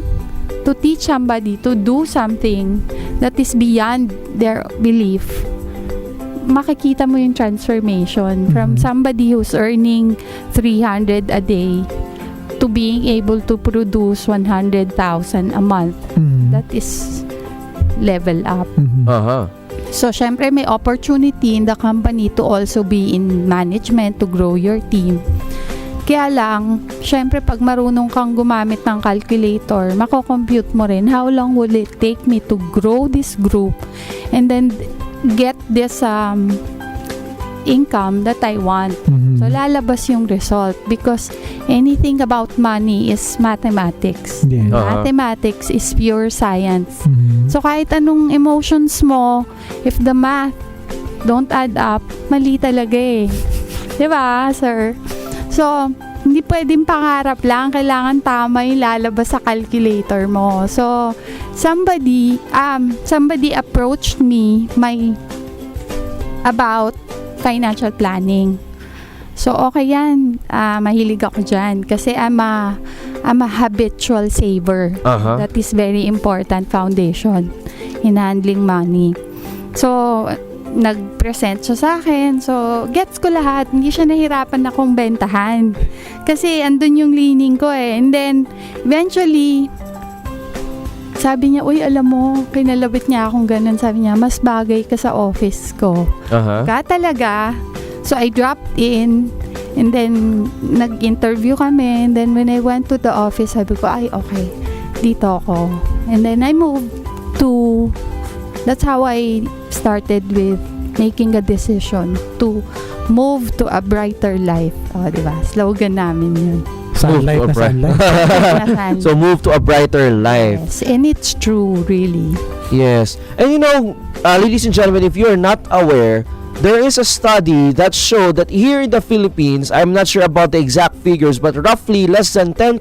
to teach somebody to do something that is beyond their belief, makikita mo yung transformation from somebody who's earning 300 a day to being able to produce 100,000 a month. That is level up. So, syempre may opportunity in the company to also be in management to grow your team. Kaya lang, syempre pag marunong kang gumamit ng calculator, mako-compute mo rin how long will it take me to grow this group and then get this income that I want. So lalabas yung result because anything about money is mathematics. Yeah. Mathematics is pure science. So kahit anong emotions mo, if the math don't add up, mali talaga eh. Diba, sir? So, hindi pwedeng pangarap lang. Kailangan tama yung lalabas sa calculator mo. So, somebody approached me about financial planning. So, okay yan. Mahilig ako dyan. Kasi I'm a habitual saver. That is very important foundation in handling money. So, nag-present siya sa akin. So, gets ko lahat. Hindi siya nahirapan akong bentahan. Kasi, andun yung leaning ko eh. And then, eventually, sabi niya, uy, alam mo, kinalabit niya akong ganun. Sabi niya, mas bagay ka sa office ko. Ka talaga. So, I dropped in. And then, nag-interview kami. And then, when I went to the office, sabi ko, ay, okay. Dito ako. And then, I moved to... That's how I started with making a decision to move to a brighter life. Diba? Slogan namin yun. Sunlight na sunlight. So, move to a brighter life. Yes, and it's true, really. Yes. And you know, ladies and gentlemen, if you're not aware, there is a study that showed that here in the Philippines, I'm not sure about the exact figures, but roughly less than 10%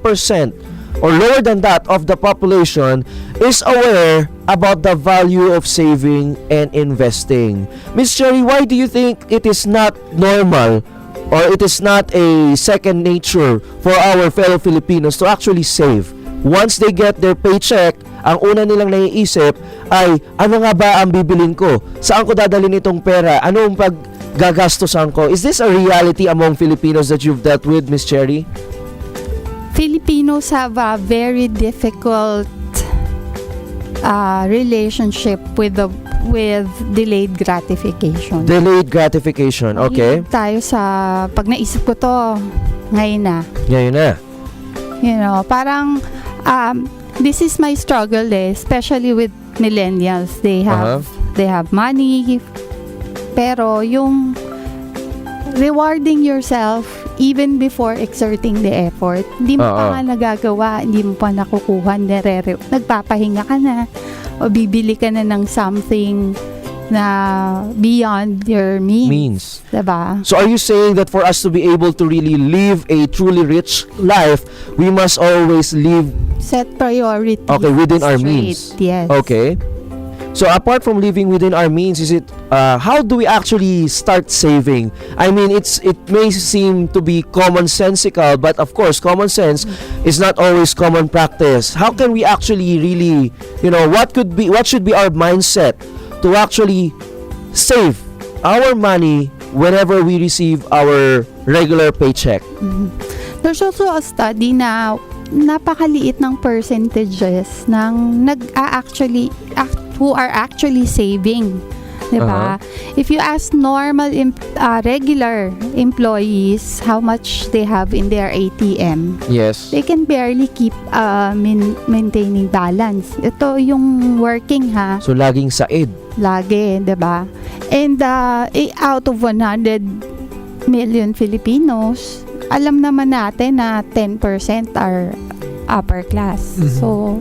or lower than that of the population is aware about the value of saving and investing. Miss Cherry, why do you think it is not normal or it is not a second nature for our fellow Filipinos to actually save? Once they get their paycheck, ang una nilang naiisip ay, ano nga ba ang bibilin ko? Saan ko dadalhin itong pera? Anong paggagastosan ko? Is this a reality among Filipinos that you've dealt with, Miss Cherry? Filipinos have a very difficult relationship with delayed gratification. Delayed gratification, okay. Mahilig tayo sa, pag naisip ko to, ngayon na. Ngayon na. You know, parang, this is my struggle especially with millennials. They have money, pero yung rewarding yourself even before exerting the effort, hindi mo pa nga nagagawa, hindi mo pa nakukuha, nagpapahinga ka na o bibili ka na ng something na beyond your means. Diba? So are you saying that for us to be able to really live a truly rich life, we must always live Set priorities. within our straight. means? Yes. Okay. So apart from living within our means, is it how do we actually start saving? I mean, it may seem to be commonsensical, but of course, common sense is not always common practice. How can we actually really, what should be our mindset to actually save our money whenever we receive our regular paycheck? There's also a study na napakaliit ng percentages ng who are actually saving. Diba? If you ask normal regular employees how much they have in their ATM, Yes. they can barely keep maintaining balance. Ito yung working ha, So laging said. lagi, 'di ba? And out of 100 million Filipinos, alam naman natin na 10% are upper class. So,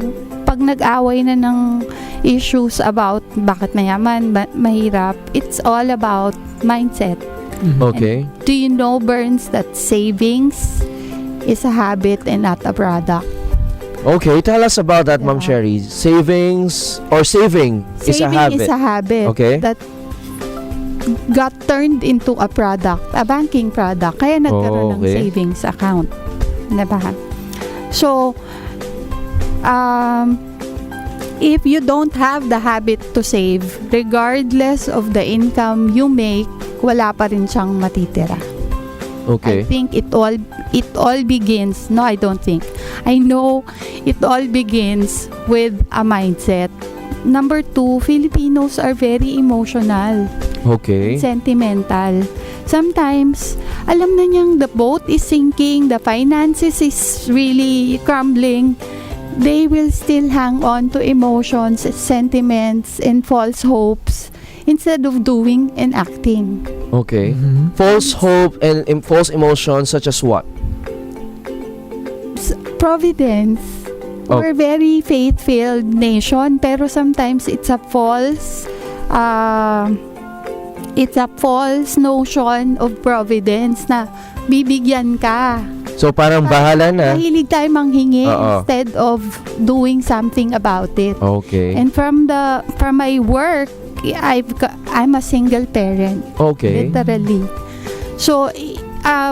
pag nag-away na ng issues about bakit mayaman, mahirap, it's all about mindset. Okay. Do you know, Burns, that savings is a habit and not a product? Okay, tell us about that, Ma'am Yeah. Sherry. Saving is a Saving habit. is a habit Okay. that got turned into a product, a banking product. Kaya nagkaroon ng Okay. savings account. Diba? So, if you don't have the habit to save, regardless of the income you make, wala pa rin siyang matitira. Okay. I think it all begins, no, I don't think. I know it all begins with a mindset. Number 2, Filipinos are very emotional, Okay. sentimental. Sometimes, alam na niyang the boat is sinking, the finances is really crumbling, they will still hang on to emotions, sentiments, and false hopes instead of doing and acting. Okay. False hope and false emotions such as what? Providence. Oh. We're very faith-filled nation, pero sometimes it's a false notion of providence na bibigyan ka. So parang bahala na. Mahilig tayo manghingi Oo. instead of doing something about it. Okay. And from my work, I'm a single parent, Okay. literally. So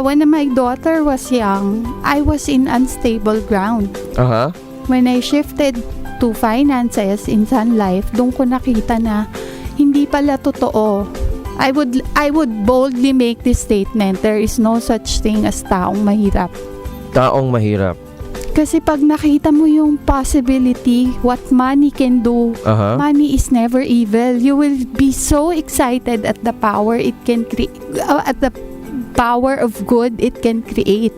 when my daughter was young, I was in unstable ground. Uh-huh. When I shifted to finances in Sun Life, doon ko nakita na hindi pala totoo. I would boldly make this statement, there is no such thing as taong mahirap. Taong mahirap. Kasi pag nakita mo yung possibility, what money can do, Uh-huh. money is never evil. You will be so excited at the power it can create, at the power of good it can create.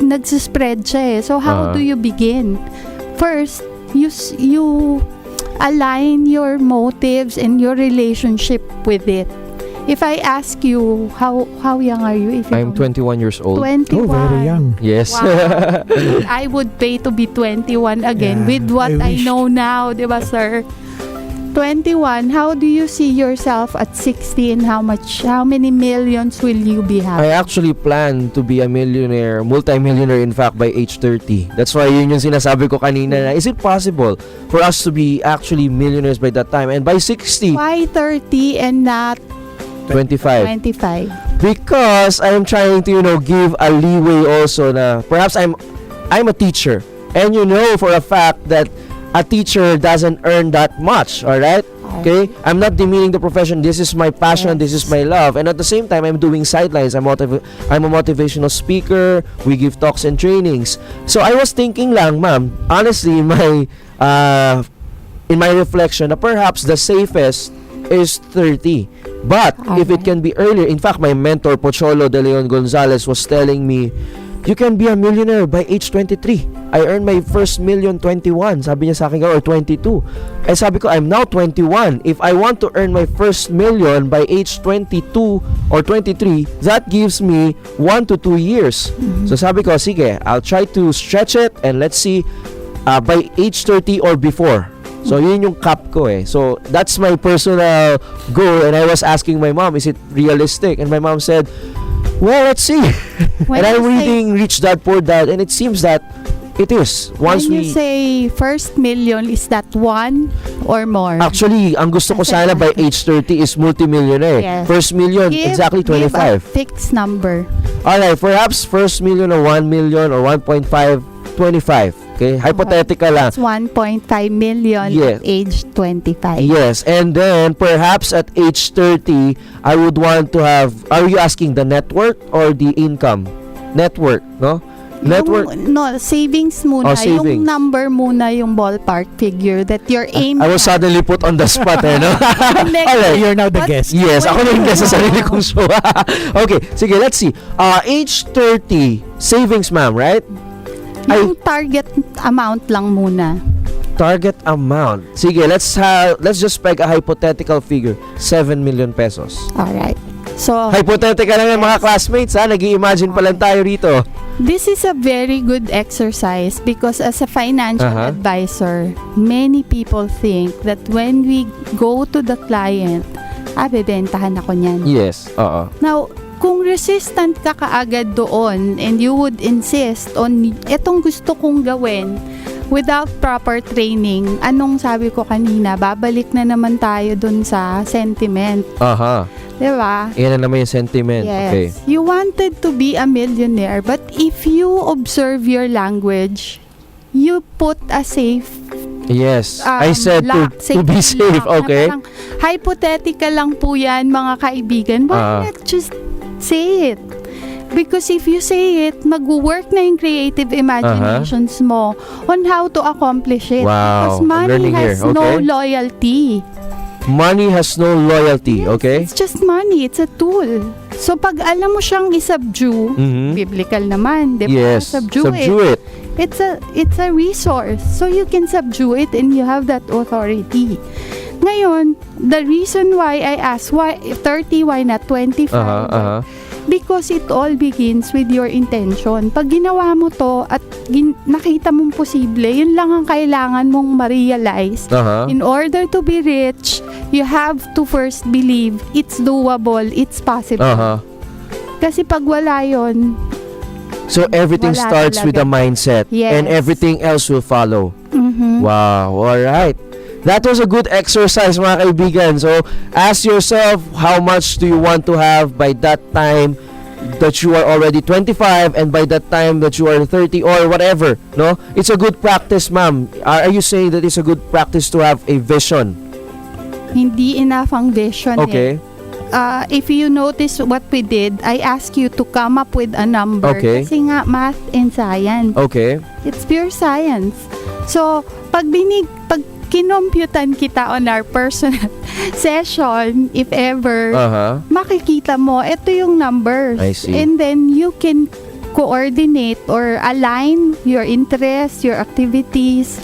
Nagsispread siya eh. So how do you begin? First, you align your motives and your relationship with it. If I ask you, how young are you? If you I'm don't- 21 years old. 21. Oh, very young. Yes. Wow. I would pay to be 21 again Yeah, with what I I wish. know now, di ba, sir? 21, how do you see yourself at 60 and how many millions will you be I having? actually plan to be a millionaire, multi-millionaire in fact by age 30. That's why yun yung sinasabi ko kanina na is it possible for us to be actually millionaires by that time? And by 60, Why 30 and not 25. 25? Because I'm trying to, give a leeway also na perhaps I'm a teacher. And for a fact that a teacher doesn't earn that much, all right? Okay? I'm not demeaning the profession. This is my passion. This is my love. And at the same time, I'm doing sidelines. I'm a motivational speaker. We give talks and trainings. So I was thinking lang, ma'am, honestly, in my reflection, na perhaps the safest is 30. But if it can be earlier, in fact, my mentor, Pocholo De Leon Gonzalez, was telling me, you can be a millionaire by age 23. I earned my first million 21. Sabi niya sa akin, or 22. Eh sabi ko, I'm now 21. If I want to earn my first million by age 22 or 23, that gives me 1 to 2 years. So sabi ko, sige, I'll try to stretch it and let's see by age 30 or before. So, yun yung cap ko eh. So, that's my personal goal. And I was asking my mom, is it realistic? And my mom said, well, let's see. When And I'm you say- reading Rich Dad Poor Dad, and it seems that it is. Once When you we... say first million, is that one or more? Actually, ang gusto ko sana by age 30 is multimillionaire. Yes. First million, exactly Give 25. a fixed number. Alright, perhaps first million or 1 million or 1.5, 25. Okay, hypothetical lang. It's 1.5 million Yes. at age 25. Yes, and then perhaps at age 30, I would want to have, are you asking the net worth or the income? Net worth, no? Net worth. No, savings muna. Oh, savings. Yung number muna, yung ballpark figure that you're aiming I was at. suddenly put on the spot, eh, no? Alright. You're now the But- guest. Yes, ako na yung guest sa sarili kong show. Okay, sige, let's see. Age 30, savings, ma'am, right? Yung target amount lang muna. Target amount. Sige, let's just peg a hypothetical figure. 7 million pesos. Alright. So, Hypothetical lang yung mga classmates, ha? Nag-i-imagine pa lang tayo rito. this is a very good exercise because as a financial Uh-huh. advisor, many people think that when we go to the client, bebentahan ako niyan. Yes, oo. Now, kung resistant ka kaagad doon and you would insist on etong gusto kong gawin without proper training, anong sabi ko kanina, babalik na naman tayo doon sa sentiment. Aha. Diba? Yan na naman yung sentiment. Yes. Okay. You wanted to be a millionaire, but if you observe your language, you put a safe Yes. I said to be safe. lock na Okay. parang hypothetical lang po yan, mga kaibigan. Why not just say it? Because if you say it, mag-work na yung creative imaginations mo on how to accomplish it. Wow. Because I'm money learning has here. no Okay. loyalty. Money has no loyalty. Yes, Okay. It's just money. It's a tool. So, pag alam mo siyang isubdue, Mhm. biblical naman, di ba? Yes. Subdue it. it. It's a resource. So, you can subdue it and you have that authority. Ngayon, the reason why I asked, why 30, why not 25? Because it all begins with your intention. Pag ginawa mo to at nakita mong posible, yun lang ang kailangan mong ma-realize. In order to be rich, you have to first believe it's doable, it's possible. Kasi pag wala yun, So everything Wala starts with the talaga. mindset, Yes. and everything else will follow. Wow. All right. That was a good exercise, mga kaibigan. So, ask yourself, how much do you want to have by that time that you are already 25 and by that time that you are 30 or whatever, no? It's a good practice, ma'am. Are you saying that it's a good practice to have a vision? hindi enough ang vision. Okay. If you notice what we did, I asked you to come up with a number. Okay. Kasi nga, math and science. Okay. It's pure science. So, pag kinomputan kita on our personal session, if ever, makikita mo, ito yung numbers. I see. And then, you can coordinate or align your interests, your activities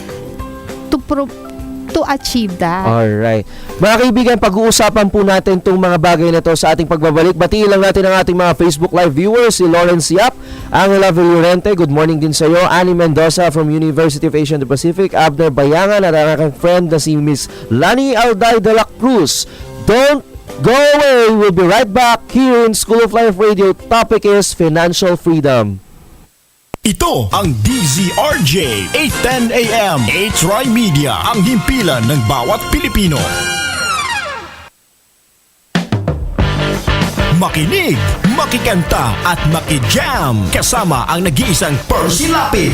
to achieve that. Alright. Mga kaibigan, pag-uusapan po natin itong mga bagay na to sa ating pagbabalik. Batiin lang natin ang ating mga Facebook Live viewers, si Lawrence Yap, Angela Villorente, good morning din sa iyo, Annie Mendoza from University of Asia and the Pacific, Abner Bayangan, at ang aking friend na si Miss Lani Alday de la Cruz. Don't go away. We'll be right back here in School of Life Radio. Topic is financial freedom. Ito ang DZRJ 810 AM H-Rai Media, ang himpilan ng bawat Pilipino. Makinig, makikanta at makijam kasama ang nag-iisang Percy Lapid.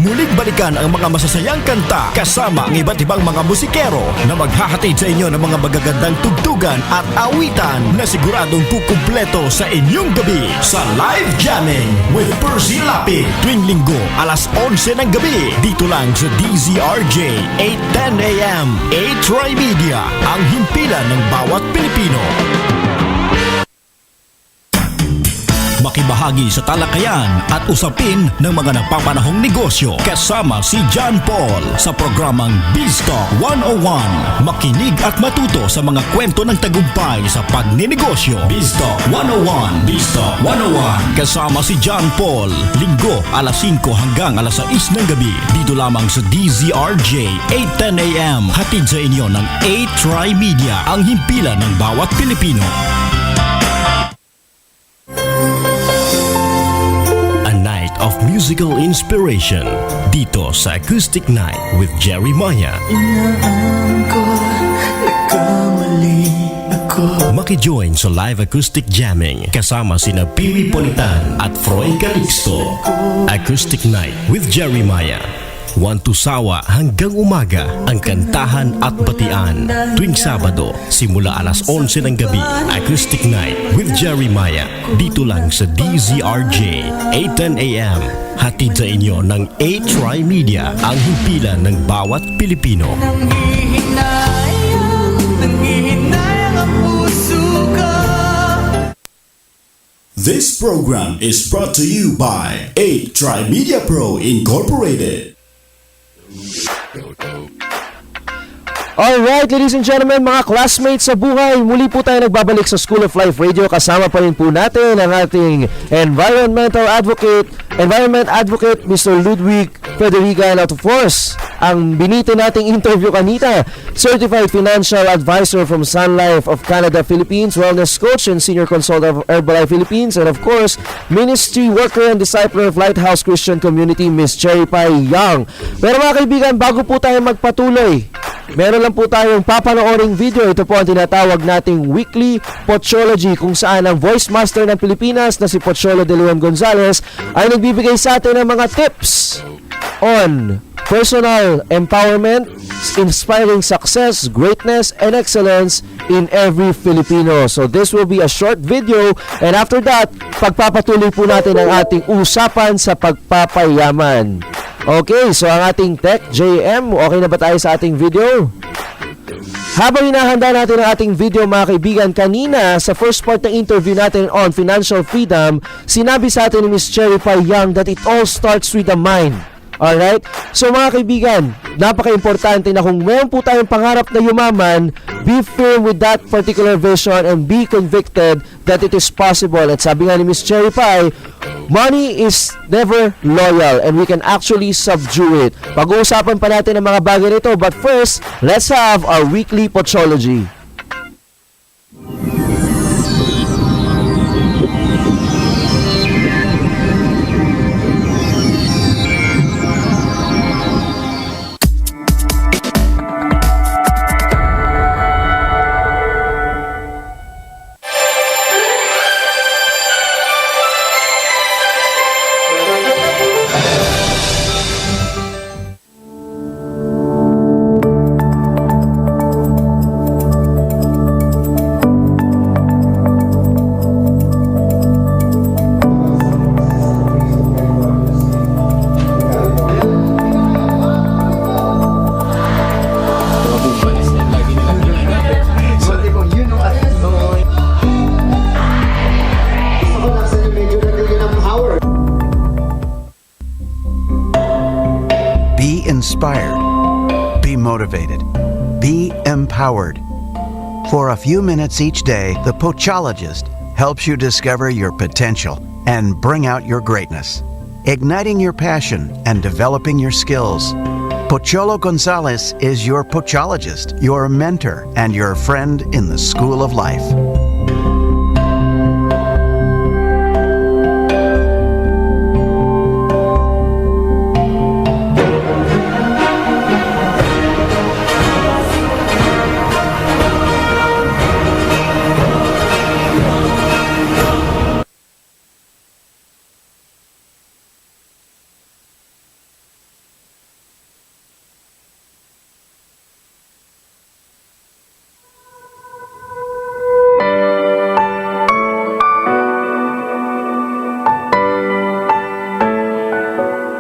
Muling balikan ang mga masasayang kanta kasama ang iba't ibang mga musikero na maghahatid sa inyo ng mga magagandang tugtugan at awitan na siguradong kukumpleto sa inyong gabi sa Live Jamming with Percy Lapid tuwing linggo alas 11 ng gabi dito lang sa DZRJ 810 AM H-Rai Media, ang himpilan ng bawat Pilipino. makibahagi sa talakayan at usapin ng mga napapanahong negosyo kasama si John Paul sa programang Biztalk 101. Makinig at matuto sa mga kwento ng tagumpay sa pagninegosyo. Biztalk 101, Biztalk 101 kasama si John Paul, Linggo alas 5 hanggang alas 6 ng gabi dito lamang sa DZRJ 810 AM. Hatid sa inyo ng 8Try Media, ang himpilan ng bawat Pilipino. A night of musical inspiration dito sa Acoustic Night with Jerry Maya. Maki-join sa live acoustic jamming kasama sina Pili Politan at Froy Calixto. Acoustic Night with Jerry Maya. 1 to sawa hanggang umaga ang kantahan at batian. Tuwing Sabado, simula alas 11 ng gabi, Acoustic Night with Jerry Maya. Dito lang sa DZRJ, 810 AM. Hatid sa inyo ng 8Try Media, ang himpilan ng bawat Pilipino. This program is brought to you by 8Try Media Pro Incorporated. Alright, ladies and gentlemen, mga classmates sa buhay, muli po tayo nagbabalik sa School of Life Radio. Kasama pa rin po natin ang ating environment advocate, Mr. Ludwig Federica, and of course, ang biniti nating interview kanina, Certified Financial Advisor from Sun Life of Canada, Philippines, Wellness Coach and Senior Consultant of Herbalife Philippines, and of course, Ministry Worker and Discipler of Lighthouse Christian Community, Miss Cherry Pie Young. Pero mga kaibigan, bago po tayo magpatuloy, meron lang po tayong papanooring video. Ito po ang tinatawag nating Weekly Pochology, kung saan ang voice master ng Pilipinas na si Pocholo de Leon Gonzalez ay nagbibigay sa atin ng mga tips on personal empowerment, inspiring success, greatness, and excellence in every Filipino. So this will be a short video, and after that, pagpapatuloy po natin ang ating usapan sa pagpapayaman. Okay, so ang ating Tech JM, okay na ba tayo sa ating video? Habang hinahanda natin ang ating video, mga kaibigan, kanina sa first part ng interview natin on financial freedom, sinabi sa atin ni Ms. Cherry Pie Young that it all starts with the mind. Alright? So mga kaibigan, napaka-importante na kung meron po tayong pangarap na yumaman, be firm with that particular vision and be convicted that it is possible. At sabi nga ni Ms. Cherry Pie, money is never loyal and we can actually subdue it. Pag-uusapan pa natin ang mga bagay nito, but first, let's have our weekly Pochology. Be inspired. Be motivated. Be empowered. For a few minutes each day, the Pochologist helps you discover your potential and bring out your greatness, igniting your passion and developing your skills. Pocholo Gonzalez is your Pochologist, your mentor, and your friend in the School of Life.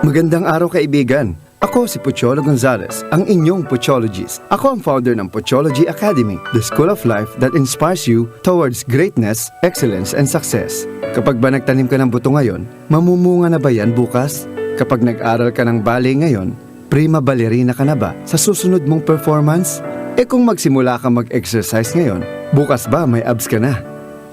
Magandang araw kaibigan. Ako si Pocholo Gonzales, ang inyong Pochologist. Ako ang founder ng Pochology Academy, the school of life that inspires you towards greatness, excellence, and success. Kapag ba nagtanim ka ng buto ngayon, mamumunga na ba yan bukas? Kapag nag-aral ka ng ballet ngayon, prima ballerina ka na ba sa susunod mong performance? Kung magsimula ka mag-exercise ngayon, bukas ba may abs ka na?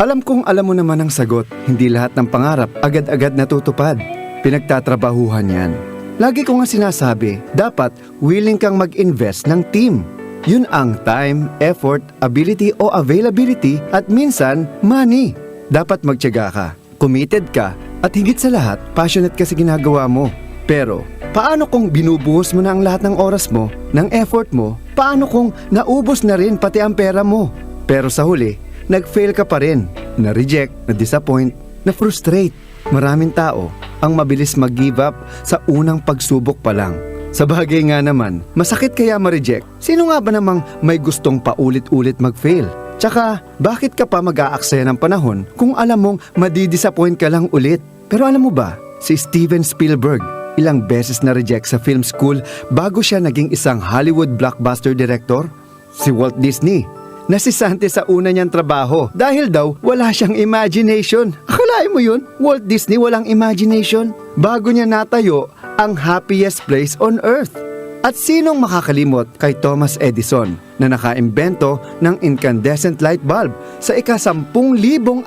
Alam kong alam mo naman ang sagot, hindi lahat ng pangarap agad-agad natutupad. Pinagtatrabahuhan yan. Lagi ko nga sinasabi, dapat willing kang mag-invest ng team. Yun ang time, effort, ability o availability at minsan, money. Dapat magtiyaga ka, committed ka, at higit sa lahat, passionate ka sa ginagawa mo. Pero, paano kung binubuhos mo na ang lahat ng oras mo, ng effort mo? Paano kung naubos na rin pati ang pera mo? Pero sa huli, nag-fail ka pa rin, na-reject, na-disappoint, na-frustrate. Maraming tao ang mabilis mag-give up sa unang pagsubok pa lang. Sa bagay nga naman, masakit kaya ma-reject? Sino nga ba namang may gustong paulit-ulit mag-fail? Tsaka, bakit ka pa mag-aaksaya ng panahon kung alam mong madidisappoint ka lang ulit? Pero alam mo ba, si Steven Spielberg, ilang beses na-reject sa film school bago siya naging isang Hollywood blockbuster director? Si Walt Disney, nasisante sa una niyang trabaho dahil daw wala siyang imagination. Akalain mo yun? Walt Disney walang imagination? Bago niya natayo ang happiest place on earth. At sinong makakalimot kay Thomas Edison na nakaimbento ng incandescent light bulb sa ika-10,000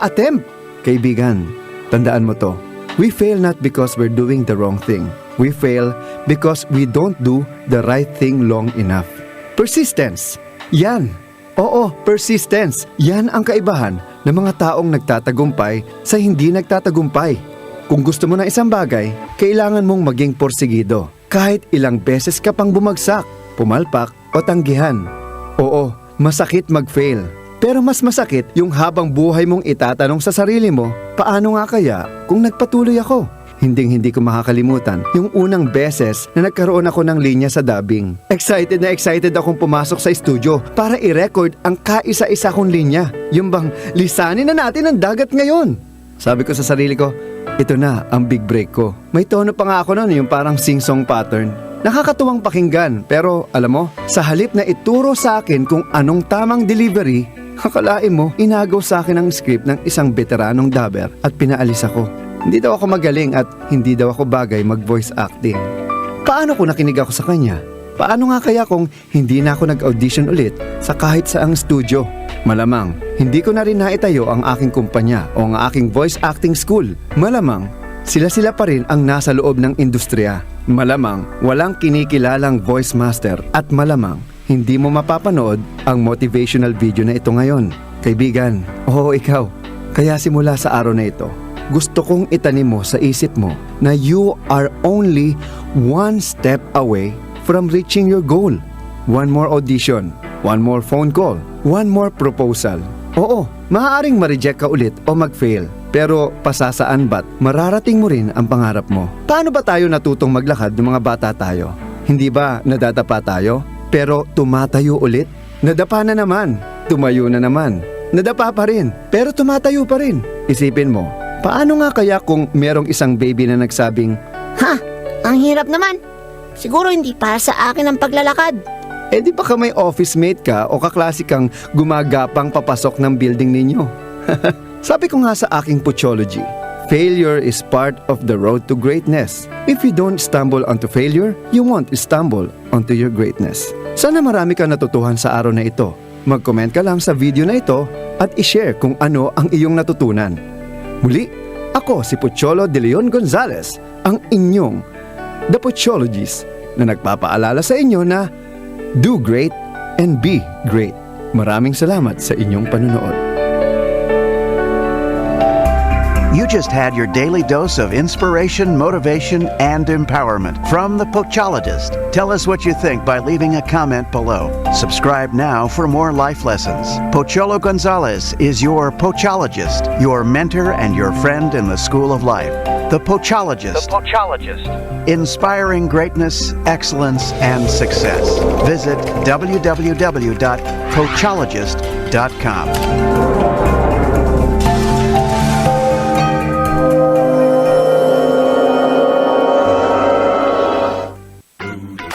attempt? Kaibigan, tandaan mo to. We fail not because we're doing the wrong thing. We fail because we don't do the right thing long enough. Persistence. Yan. Oo, persistence. Yan ang kaibahan ng mga taong nagtatagumpay sa hindi nagtatagumpay. Kung gusto mo ng isang bagay, kailangan mong maging porsigido. Kahit ilang beses ka pang bumagsak, pumalpak o tanggihan. Oo, masakit mag-fail. Pero mas masakit yung habang buhay mong itatanong sa sarili mo, paano nga kaya kung nagpatuloy ako? Hinding-hindi ko makakalimutan yung unang beses na nagkaroon ako ng linya sa dubbing. Excited na excited akong pumasok sa studio para i-record ang kaisa-isa kong linya. Yung bang, lisanin na natin ang dagat ngayon. Sabi ko sa sarili ko, ito na ang big break ko. May tono pa nga ako noon, yung parang sing-song pattern. Nakakatuwang pakinggan, pero alam mo, sa halip na ituro sa akin kung anong tamang delivery, akalain mo, inagaw sa akin ang script ng isang veteranong dubber at pinaalis ako. Hindi daw ako magaling at hindi daw ako bagay mag-voice acting. Paano kung nakinig ako sa kanya? Paano nga kaya kung hindi na ako nag-audition ulit sa kahit saang studio? Malamang, hindi ko na rin naitayo ang aking kumpanya o ang aking voice acting school. Malamang, sila-sila pa rin ang nasa loob ng industriya. Malamang, walang kinikilalang voice master at malamang, hindi mo mapapanood ang motivational video na ito ngayon. Kaibigan, oo ikaw. Kaya simula sa araw na ito, gusto kong itanim mo sa isip mo na you are only one step away from reaching your goal. One more audition, one more phone call, one more proposal. Oo, maaaring ma-reject ka ulit o mag-fail. Pero pasasaan ba't mararating mo rin ang pangarap mo? Paano ba tayo natutong maglakad ng mga bata tayo? Hindi ba nadadapa tayo? Pero tumatayo ulit? Nadapa na naman, tumayo na naman. Nadapa pa rin, pero tumatayo pa rin. Isipin mo, paano nga kaya kung merong isang baby na nagsabing, Ha? Ang hirap naman. Siguro hindi para sa akin ang paglalakad. di ba ka may office mate ka o kaklase kang gumagapang papasok ng building ninyo? Sabi ko nga sa aking Pochology, failure is part of the road to greatness. If you don't stumble onto failure, you won't stumble onto your greatness. Sana marami kang natutuhan sa araw na ito. Mag-comment ka lang sa video na ito at i-share kung ano ang iyong natutunan. Muli, ako si Pocholo De Leon Gonzales, ang inyong The Pochologist na nagpapaalala sa inyo na do great and be great. Maraming salamat sa inyong panunood. You just had your daily dose of inspiration, motivation, and empowerment from the Pochologist. Tell us what you think by leaving a comment below. Subscribe now for more life lessons. Pocholo Gonzales is your Pochologist, your mentor and your friend in the school of life. The Pochologist. The Pochologist. Inspiring greatness, excellence, and success. Visit www.pochologist.com.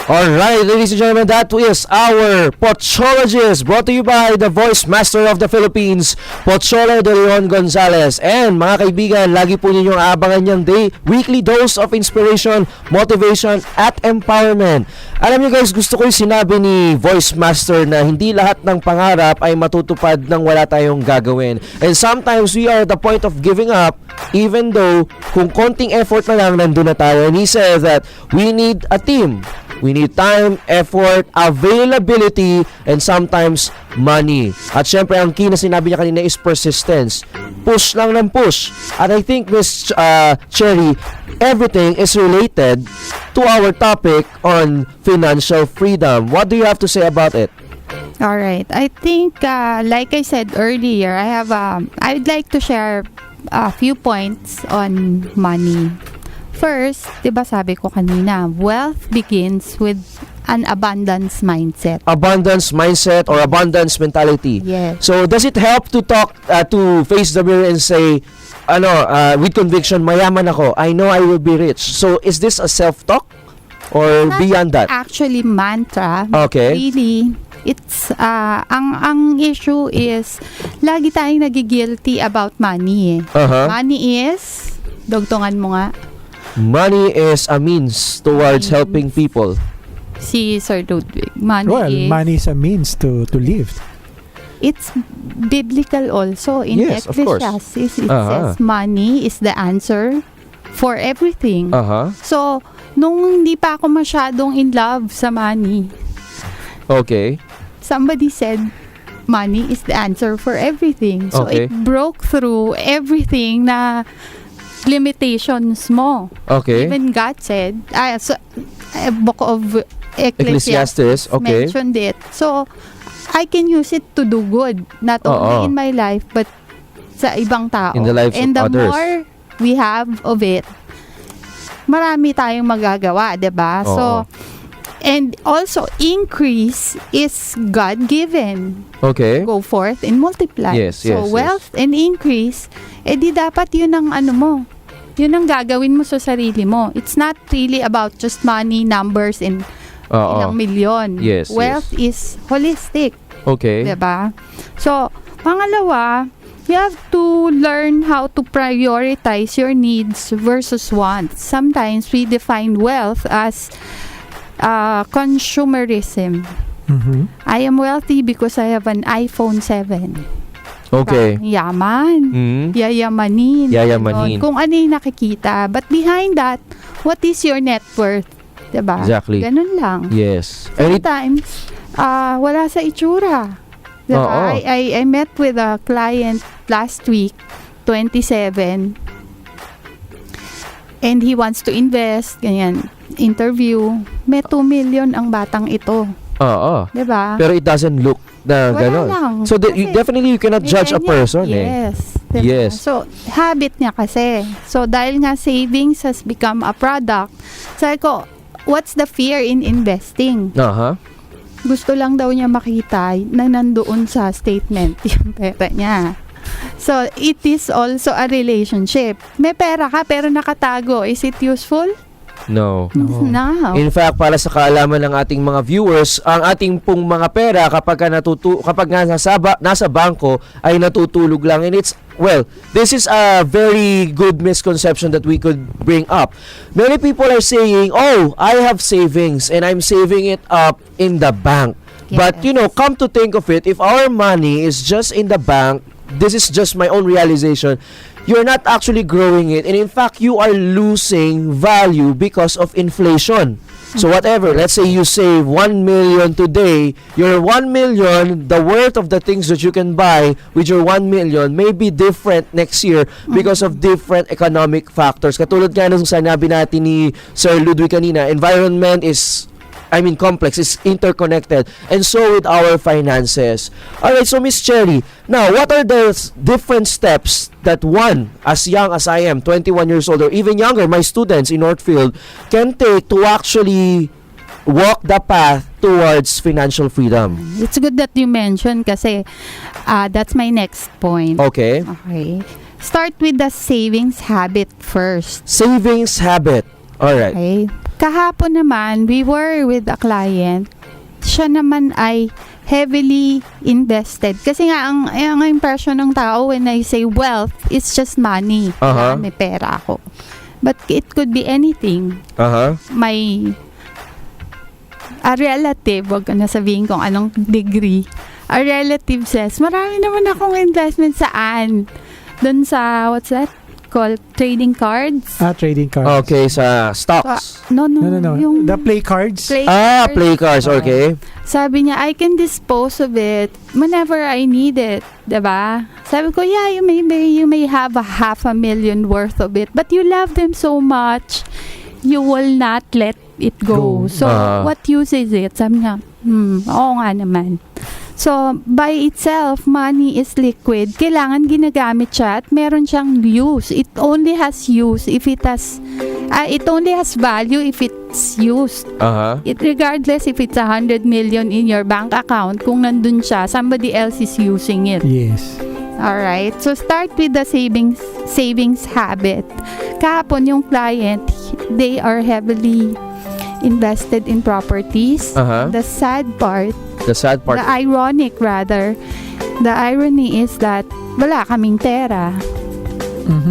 Alright, ladies and gentlemen, that is our Potchologist, brought to you by the Voice Master of the Philippines, Pocholo de Leon Gonzalez. And mga kaibigan, lagi po ninyong aabangan niyang weekly dose of inspiration, motivation, at empowerment. Alam niyo guys, gusto ko yung sinabi ni Voice Master na hindi lahat ng pangarap ay matutupad nang wala tayong gagawin. And sometimes we are at the point of giving up, even though kung konting effort na lang, nandun na tayo. And he said that we need a team. We need time, effort, availability, and sometimes money. At syempre, ang key na sinabi niya kanina is persistence. Push lang ng push. And I think, Miss Cherry, everything is related to our topic on financial freedom. What do you have to say about it? All right. I think, like I said earlier, I'd like to share a few points on money. First, di ba sabi ko kanina, wealth begins with an abundance mindset. Abundance mindset or abundance mentality. Yes. So, does it help to talk, to face the mirror and say, with conviction, mayaman ako, I know I will be rich. So, is this a self-talk or Not beyond that? Actually, mantra. Okay. Really, it's, ang issue is, lagi tayong nagigilty about money eh. Uh-huh. Money is, dugtungan mo nga, Money is a means towards helping people. si Sir Ludwig. Money Well, is, money is a means to live. it's biblical also. In Yes, of course. Ecclesiastes, it Uh-huh. says money is the answer for everything. Uh-huh. So, nung hindi pa ako masyadong in love sa money, Okay. somebody said, money is the answer for everything. So, Okay. it broke through everything na limitations mo. Okay. Even God said, book of Ecclesiastes, okay. mentioned it. So, I can use it to do good. Not only in my life, but sa ibang tao. In the lives And of the others. more we have of it, marami tayong magagawa, 'di ba? Oo. So, and also, increase is God-given. Okay. Go forth and multiply. Yes, so, yes, wealth and increase, di dapat yun ang mo. Yun ang gagawin mo sa sarili mo. It's not really about just money, numbers, and ilang milyon. Yes, Wealth is holistic. Okay. Diba? So, pangalawa, you have to learn how to prioritize your needs versus wants. Sometimes we define wealth as consumerism. Mm-hmm. I am wealthy because I have an iPhone 7. Okay. Yaman. Mm. Yayamanin. Yayamanin. Ganon. Kung ano yung nakikita. But behind that, what is your net worth? Diba? Exactly. Ganun lang. Yes. And it, Sometimes, wala sa itsura. Diba? Oo. I met with a client last week, 27, and he wants to invest, ganyan, interview. May 2 million ang batang ito. oo. Diba? Pero it doesn't look na Wala ganon. lang. So, Kasi definitely you cannot judge a ganyan. person eh. Yes. Diba? Yes. So, habit niya kasi. So, dahil nga savings has become a product, sabi ko, what's the fear in investing? Aha. Gusto lang daw niya makita na nandoon sa statement yung pera niya. So, it is also a relationship. May pera ka pero nakatago. Is it useful? No. No. In fact, para sa kaalaman ng ating mga viewers, ang ating pong mga pera kapag nga nasa bangko ay natutulog lang, and it's, well, this is a very good misconception that we could bring up. Many people are saying, oh, I have savings and I'm saving it up in the bank. But come to think of it, if our money is just in the bank, this is just my own realization, you're not actually growing it, and in fact you are losing value because of inflation. So whatever, let's say you save 1 million today, your 1 million, the worth of the things that you can buy with your 1 million may be different next year because of different economic factors. Katulad nga nung sinabi natin ni Sir Ludwig kanina, environment is complex, is interconnected, and so with our finances. Alright, so Miss Cherry, now, what are the different steps that one, as young as I am, 21 years old, or even younger, my students in Northfield, can take to actually walk the path towards financial freedom? It's good that you mentioned kasi that's my next point. Okay. Okay. Start with the savings habit first. Savings habit. Alright. Okay? Kahapon naman, we were with a client. Siya naman ay heavily invested. Kasi nga, ang impression ng tao when I say wealth, it's just money. May pera ako. But it could be anything. May a relative, wag ko na sabihin kung anong degree. A relative says, marami naman akong investment saan? Doon sa, what's that called? Trading cards? Trading cards. Okay, sa stocks. No. The play cards. Play cards, okay. Sabi niya, I can dispose of it whenever I need it. Diba? Sabi ko, yeah, you may have a $500,000 worth of it, but you love them so much, you will not let it go. So, what use is it? Sabi niya, oo nga naman. So, by itself, money is liquid. Kailangan ginagamit siya at meron siyang use. It only has use if it has, it only has value if it's used. Regardless if it's 100 million in your bank account, kung nandun siya, somebody else is using it. Yes. Alright, so start with the savings habit. Kahapon yung client, they are heavily invested in properties. The sad part, the ironic rather, the irony is that wala kaming pera.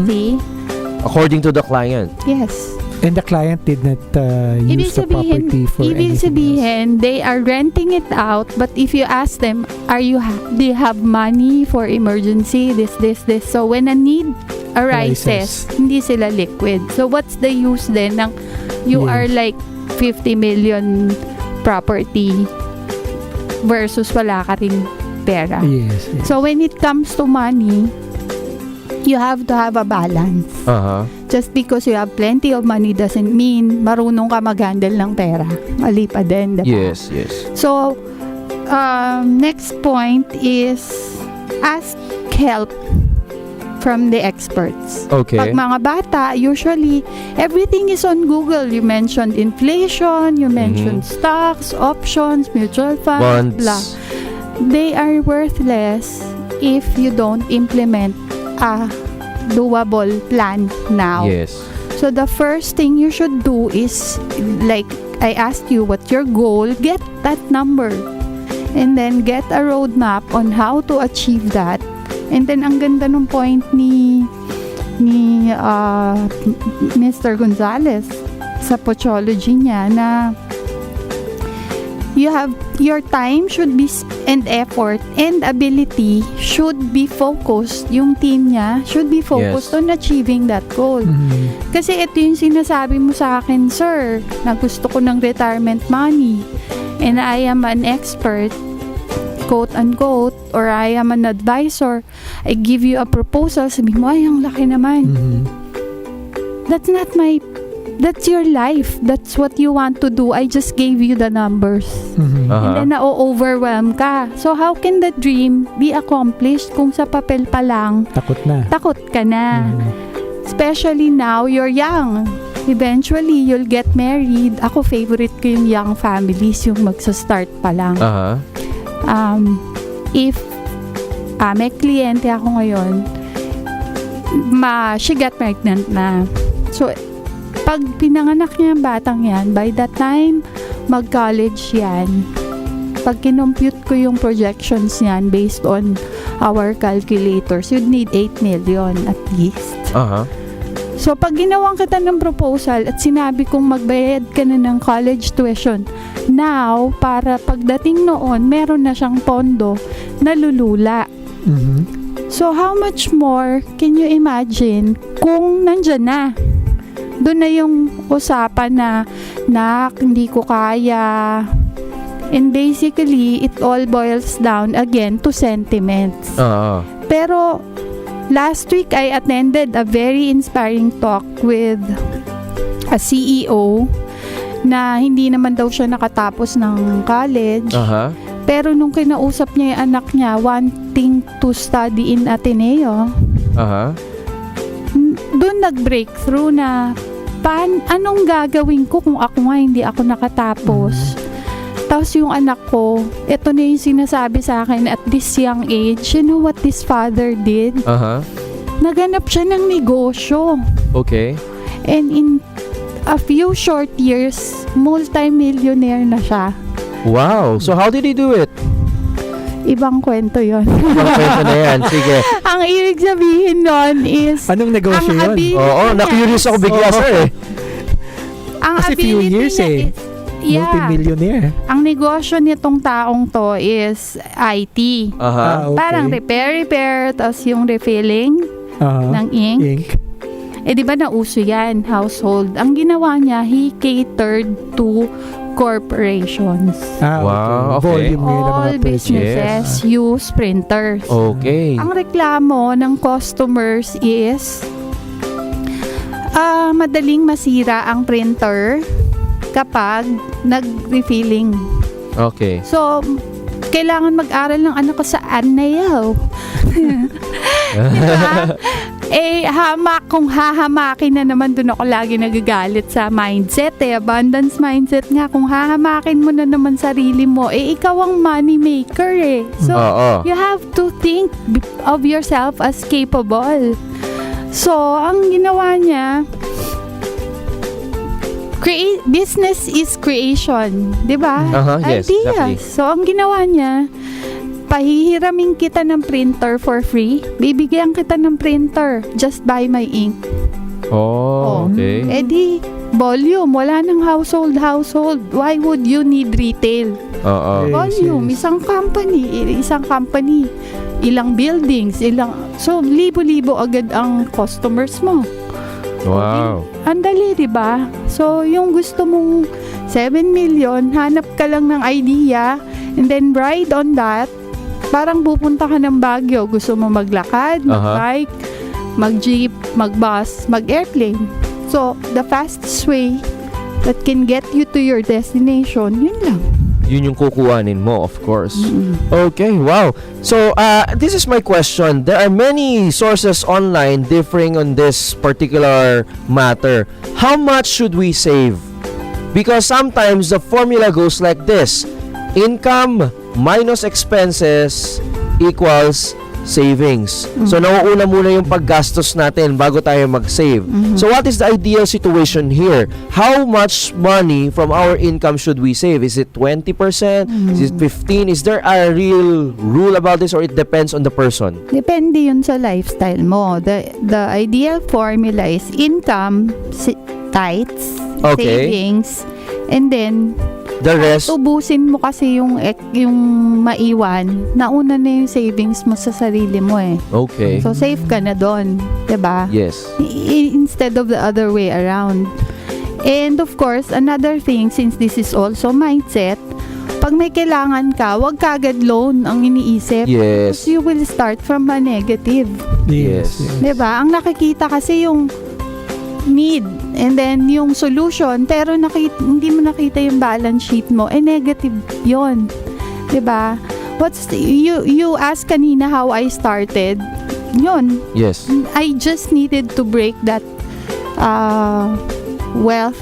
See? According to the client. Yes. And the client did not use the property for Ibig anything sabihin, they are renting it out, but if you ask them, do you have money for emergency, this. So when a need arises, hindi sila liquid. So what's the use then ng you are like 50 million property versus wala ka ring pera. Yes. So when it comes to money, you have to have a balance. Just because you have plenty of money doesn't mean marunong ka mag-handle ng pera. Mali pa din, diba? Yes. So, next point is ask help from the experts. Okay. Pag mga bata, usually, everything is on Google. You mentioned inflation, you mentioned stocks, options, mutual funds, bonds. blah. They are worthless if you don't implement a doable plan now. Yes. So the first thing you should do is, like I asked you, what's your goal? Get that number. And then get a roadmap on how to achieve that. And then ang ganda ng point ni Mr. Gonzalez sa Pochology niya na you have your time should be and effort and ability should be focused. Yung team niya should be focused on achieving that goal. Kasi ito yung sinasabi mo sa akin, sir, na gusto ko ng retirement money and I am an expert, quote unquote, or I am an advisor. I give you a proposal, sabi mo, ay, ang laki naman. That's your life. That's what you want to do. I just gave you the numbers. And then na-overwhelm ka. So how can the dream be accomplished kung sa papel pa lang takot ka na? Especially now, you're young. Eventually, you'll get married. Ako, favorite ko yung young families, yung magsa-start pa lang. If may kliyente ako ngayon, she got pregnant na. So, pag pinanganak niya yung batang yan, by that time, mag-college yan. Pag kinompute ko yung projections niyan based on our calculators, you'd need 8 million at least. So, pag ginawan kita ng proposal at sinabi kong magbayad ka na ng college tuition, now, para pagdating noon, meron na siyang pondo na lulula. So, how much more can you imagine kung nandyan na? Doon na yung usapan na hindi ko kaya. And basically, it all boils down again to sentiments. Pero, last week, I attended a very inspiring talk with a CEO na hindi naman daw siya nakatapos ng college. Pero nung kinausap niya yung anak niya wanting to study in Ateneo, doon nag-breakthrough na anong gagawin ko kung ako nga hindi ako nakatapos. Tapos yung anak ko, ito na yung sinasabi sa akin at this young age, you know what this father did? Naganap siya ng negosyo. Okay. And in a few short years, multi-millionaire na siya. Wow. So how did he do it? Ibang kwento yon. Ibang kwento na yan. Sige. Ang ibig sabihin nun is, Anong negosyo ang yun? ability Oo, niya na-curious ako is- bigla, sir eh. Ang Kasi few ability years niya eh. is, yeah, Multimillionaire. ang negosyo nitong taong to is IT. Aha. Okay. Parang repair, tapos yung refilling ng ink. Ink. Eh di ba nauso yan, household. Ang ginawa niya, he catered to corporations. Wow, okay. Volume ngayon ng mga All businesses use printers. Okay. Ang reklamo ng customers is madaling masira ang printer kapag nag-refilling. Okay. So, kailangan mag-aral ng anak ko sa Anayaw. Diba? Kung hahamakin na naman, dun ako lagi nagagalit sa mindset abundance mindset nga. Kung hahamakin mo na naman sarili mo, ikaw ang money maker So, Oo. you have to think of yourself as capable. So, ang ginawa niya, business is creation, 'di ba? Yes, Ideas. exactly. So, ang ginawa niya, pahihiramin kita ng printer for free. Bibigyan kita ng printer. Just buy my ink. Oh, okay. Di, volume. Wala ng household. Why would you need retail? Oo. Volume. Yes. Isang company. Ilang buildings. So, libo-libo agad ang customers mo. Wow. Andali, di ba? So, yung gusto mong 7 million, hanap ka lang ng idea and then ride on that. Parang pupunta ka ng Baguio. Gusto mo maglakad, mag-bike, mag-jeep, mag-bus, mag-airplane. So, the fastest way that can get you to your destination, yun lang. Yun yung kukuhanin mo, of course. Okay, wow. So, this is my question. There are many sources online differing on this particular matter. How much should we save? Because sometimes the formula goes like this. Income minus expenses equals savings. So, nauuna muna yung paggastos natin bago tayo mag-save. So, what is the ideal situation here? How much money from our income should we save? Is it 20%? Is it 15%? Is there a real rule about this or it depends on the person? Depende yun sa lifestyle mo. The ideal formula is income, tithes, Okay. savings, and then The rest? ubusin mo kasi yung maiwan. Nauna na yung savings mo sa sarili mo Okay. So, safe ka na doon. Diba? Yes. Instead of the other way around. And of course, another thing, since this is also mindset, pag may kailangan ka, wag kagad loan ang iniisip. Yes. Because you will start from a negative. Yes. Diba? Ang nakikita kasi yung need and then yung solution, pero hindi mo nakita yung balance sheet mo, negative yon. Diba? You asked kanina how I started. Yun. Yes. I just needed to break that wealth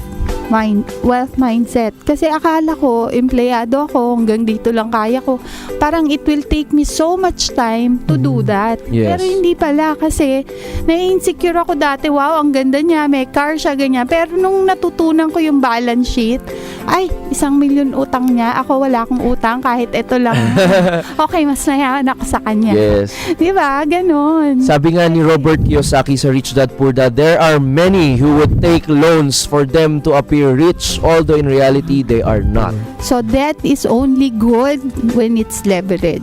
mindset. Kasi akala ko, empleyado ako, hanggang dito lang kaya ko. Parang it will take me so much time to do that. Yes. Pero hindi pala kasi na-insecure ako dati, wow, ang ganda niya, may car siya, ganyan. Pero nung natutunan ko yung balance sheet, ay, 1 million utang niya, ako wala akong utang, kahit ito lang. Okay, mas nayaman ako sa kanya. Yes. Diba? Ganon. Sabi nga ni Robert Kiyosaki sa Rich Dad Poor Dad, there are many who would take loans for them to appear rich, although in reality, they are not. So debt is only good when it's leverage.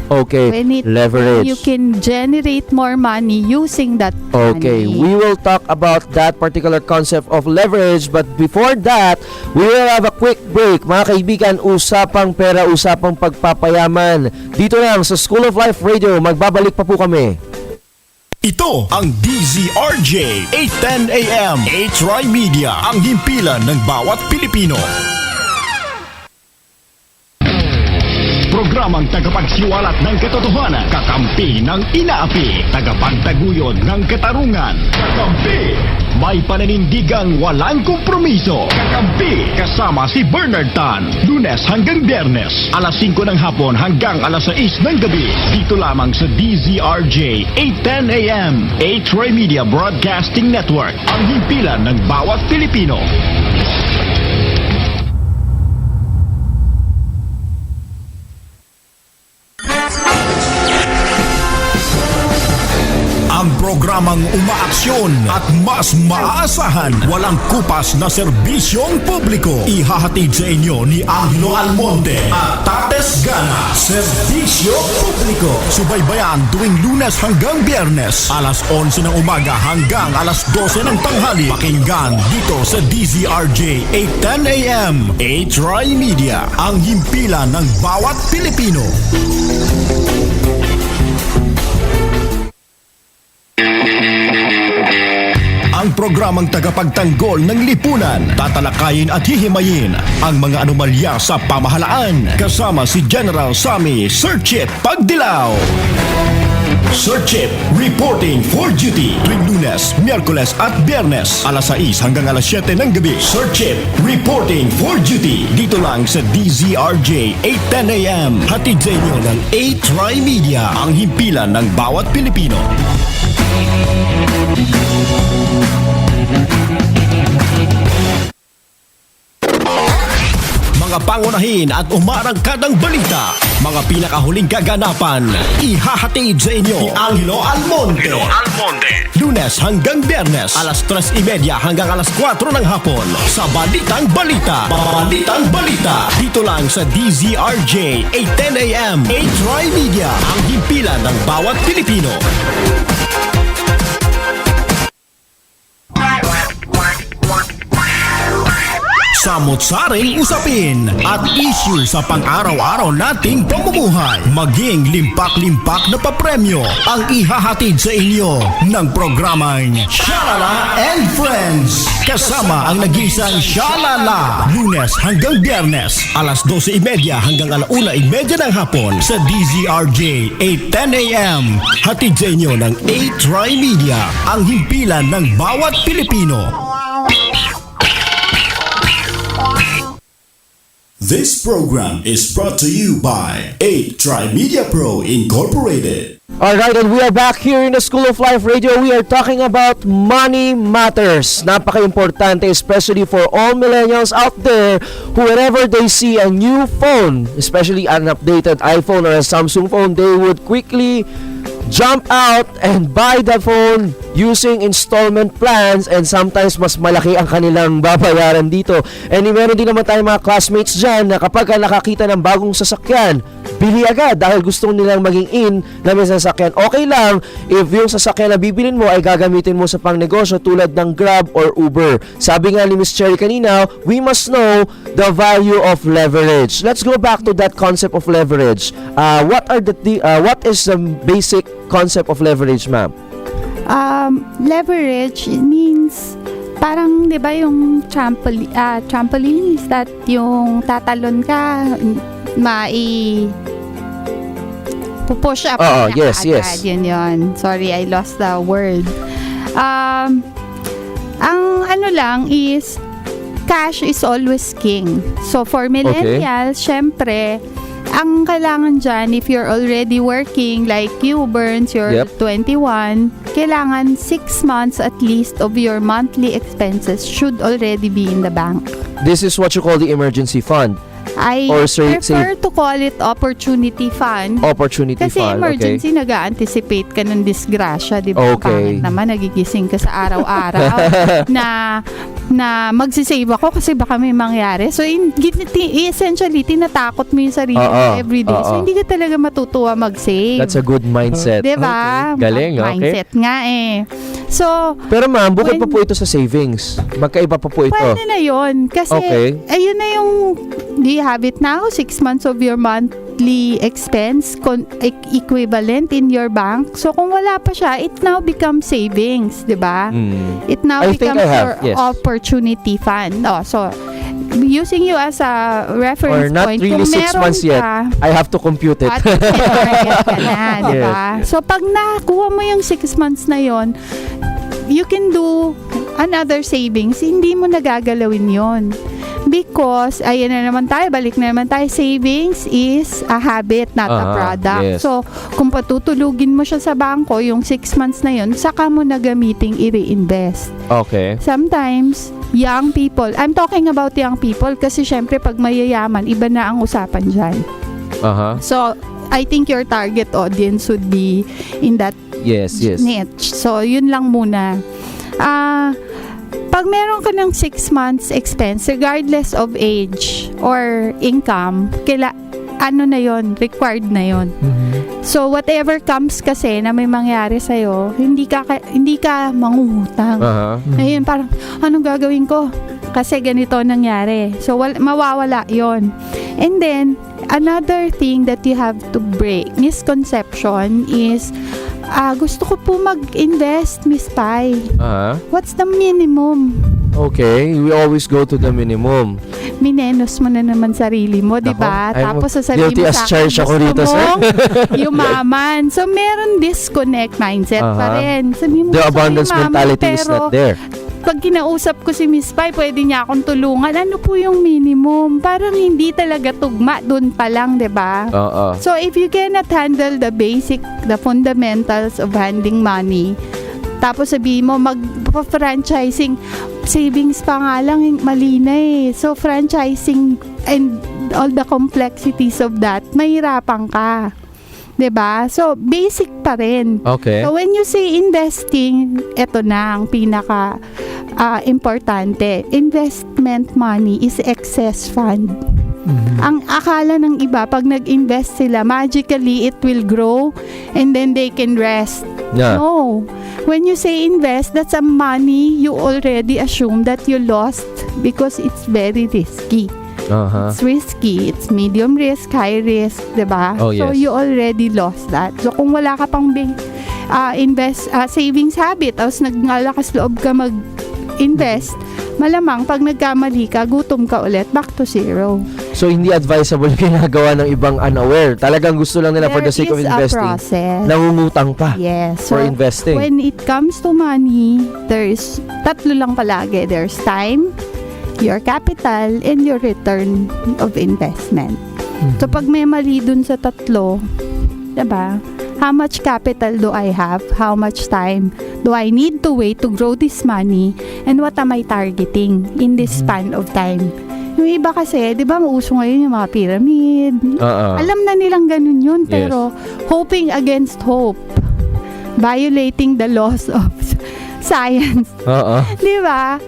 Okay, When leverage. you can generate more money using that Okay, money. we will talk about that particular concept of leverage, but before that, we will have a quick break. Mga kaibigan, usapang pera, usapang pagpapayaman. Dito lang sa School of Life Radio, magbabalik pa po kami. Ito ang DZRJ 810 AM H-Rai Media, ang himpilan ng bawat Pilipino. programang tagapagsiwalat ng katotohanan, kakampi ng inaapi, tagapagtaguyod ng katarungan. Kakampi! May pananindigang walang kompromiso. Kakampi! Kasama si Bernard Tan. Lunes hanggang Biyernes, alas 5 ng hapon hanggang alas 6 ng gabi. Dito lamang sa DZRJ 810 AM. A-Troy Media Broadcasting Network. Ang himpilan ng bawat Pilipino. Ang programang umaaksyon at mas maaasahan, walang kupas na serbisyong publiko. Ihahatid sa inyo ni Angelo Almonte at Tates Gana. Serbisyo publiko. Subaybayan tuwing Lunes hanggang Biyernes, alas 11 ng umaga hanggang alas 12 ng tanghali. Pakinggan dito sa DZRJ 810 AM. A-Troy Media, ang himpilan ng bawat Pilipino. Ang programang tagapagtanggol ng lipunan, tatalakayin at hihimayin ang mga anomalya sa pamahalaan. Kasama si General Sammy Sir Chip Pagdilaw. Sir Chip reporting for duty tuwing Lunes, Miyerkules at Biyernes, alas 6 hanggang alas 7 ng gabi. Sir Chip reporting for duty dito lang sa DZRJ 810 AM. Hatid sa inyo ng A-Troy Media, ang himpilan ng bawat Pilipino. Mga pangunahin at umarangkadang balita, mga pinakahuling kaganapan, ihahatid sa inyo ni Angelo Almonte. Lunes hanggang Biyernes, alas 3:30 hanggang alas 4 ng hapon sa Balitang Balita. Balitang Balita, dito lang sa DZRJ 810 AM. A-Troy Media, ang himpilan ng bawat Pilipino. Samot-saring usapin at issue sa pang-araw-araw nating pamumuhay. Maging limpak-limpak na papremyo ang ihahatid sa inyo ng programang Shalala and Friends. Kasama ang nag-iisang Shalala. Lunes hanggang Biyernes, alas 12:30 hanggang alauna 1:30 ng hapon sa DZRJ 810 AM. Hatid sa inyo ng A-Troy Media, ang himpilan ng bawat Pilipino. This program is brought to you by A-Tri Media Pro Incorporated. Alright, and we are back here in the School of Life Radio. We are talking about money matters. Napaka-importante, especially for all millennials out there who whenever they see a new phone, especially an updated iPhone or a Samsung phone, they would quickly jump out and buy the phone using installment plans, and sometimes mas malaki ang kanilang babayaran dito. And meron din naman tayong mga classmates dyan na kapag nakakita ng bagong sasakyan, bili agad dahil gusto nilang maging in na may sasakyan. Okay lang if yung sasakyan na bibilin mo ay gagamitin mo sa pangnegosyo tulad ng Grab or Uber. Sabi nga ni Miss Cherry kanina, we must know the value of leverage. Let's go back to that concept of leverage. What is the basic concept of leverage, ma'am? Leverage means parang 'di ba yung trampoline is that yung tatalon ka push up yes. Yun. Sorry, I lost the word. Ang ano lang is cash is always king. So for millennials, syempre ang kailangan dyan, if you're already working like you, Burns, you're 21, kailangan 6 months at least of your monthly expenses should already be in the bank. This is what you call the emergency fund. I prefer to call it opportunity fund. Opportunity kasi fund, emergency, nag-a-anticipate ka ng disgrasya, di ba? Okay. Pangit naman, nagigising ka sa araw-araw na magsisave ako kasi baka may mangyari. So, essentially, tinatakot mo yung sarili mo everyday. So, hindi ka talaga matutuwa mag-save. That's a good mindset. Di ba? Okay. Galing, mindset nga eh. So, pero ma'am, bukod pa po ito sa savings. Magkaiba pa po ito. Pwede na yun. Kasi, ayun na yung, do you have it now? 6 months of your monthly expense equivalent in your bank. So, kung wala pa siya, it now becomes savings, di ba? It now becomes your opportunity fund. Oh, so, using you as a reference Or not point. really Kung 6 meron months yet. ka, I have to compute it. at target ka na, di Yes, ba? yes. So, pag nakuha mo yung 6 months na yon, you can do another savings. Hindi mo nagagalawin yon. Because, ayan na naman tayo, balik na naman tayo, savings is a habit, not a product. yes. So, kung patutulugin mo siya sa bangko, yung 6 months na yon, saka mo na gamiting i-reinvest. Okay. Sometimes, young people, I'm talking about young people kasi syempre pag mayayaman, iba na ang usapan dyan. So, I think your target audience would be in that Yes. niche. So, yun lang muna. Pag meron ka ng 6 months expense, regardless of age or income, ano na yon, required na yon. So, whatever comes kasi na may mangyari sa'yo, hindi ka mangungutang. Ngayon, parang, anong gagawin ko? Kasi ganito nangyari. So, mawawala yon. And then, another thing that you have to break, misconception is, gusto ko po mag-invest, Miss Pai. What's the minimum? Okay, we always go to the minimum. Minenos mo na naman sarili mo, di ba? Ako, Tapos sasabihin guilty mo as sa akin, charged ako gusto rito, mo sir. yumaman. So, meron disconnect mindset pa rin. Sabihin mo, The gusto ko abundance yumaman, mentality is pero not there. pag kinausap ko si Miss Pai, pwede niya akong tulungan. Ano po yung minimum? Parang hindi talaga tugma doon pa lang, di ba? So, if you cannot handle the basic, the fundamentals of handling money, tapos sabihin mo, mag-franchising, savings pa nga lang, mali na eh. So, franchising and all the complexities of that, mahirapan ka. 'Di ba? So, basic pa rin. Okay. So, when you say investing, eto na ang pinaka importante. Investment money is excess fund. Ang akala ng iba, pag nag-invest sila, magically, it will grow and then they can rest. Yeah. No. When you say invest, that's a money you already assume that you lost because it's very risky. It's risky. It's medium risk, high risk, diba? Oh, So, yes. you already lost that. So, kung wala ka pang savings habit, tapos naglalakas loob ka mag-invest, malamang pag nagkamali ka, gutom ka ulit, back to zero. So, hindi advisable ginagawa ng ibang unaware. Talagang gusto lang nila for the sake of There is a investing. process. Nangungutang pa Yes. for So, investing. when it comes to money, there's tatlo lang palagi. There's time, your capital, and your return of investment. So, pag may mali dun sa tatlo, diba? How much capital do I have? How much time do I need to wait to grow this money? And what am I targeting in this span of time? Yung iba kasi, di ba, mauso ngayon yung mga pyramid. Alam na nilang ganun yun, pero hoping against hope. Violating the laws of science. Di ba?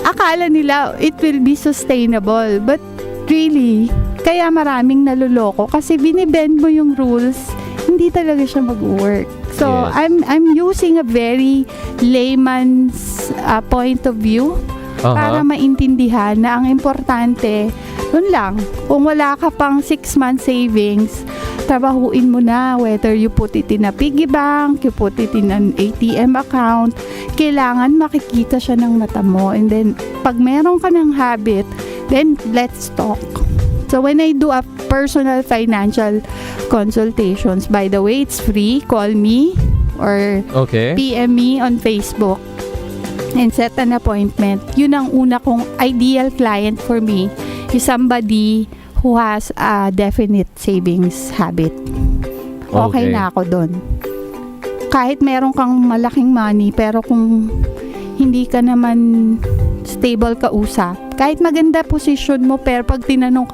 Akala nila it will be sustainable. But really, kaya maraming naluloko kasi binibend mo yung rules, hindi talaga siya mag-work. So, Yes. I'm using a very layman's point of view para maintindihan na ang importante, yun lang, kung wala ka pang 6 month savings, trabahuin mo na, whether you put it in a piggy bank, you put it in an ATM account, kailangan makikita siya ng mata mo. And then, pag meron ka ng habit, then let's talk. So, when I do a personal financial consultations, by the way, it's free. Call me or PM me on Facebook and set an appointment. Yun ang una kong ideal client for me is somebody who has a definite savings habit. Okay na ako doon. Kahit meron kang malaking money, pero kung hindi ka naman stable ka usap, kahit maganda position mo, pero pag tinanong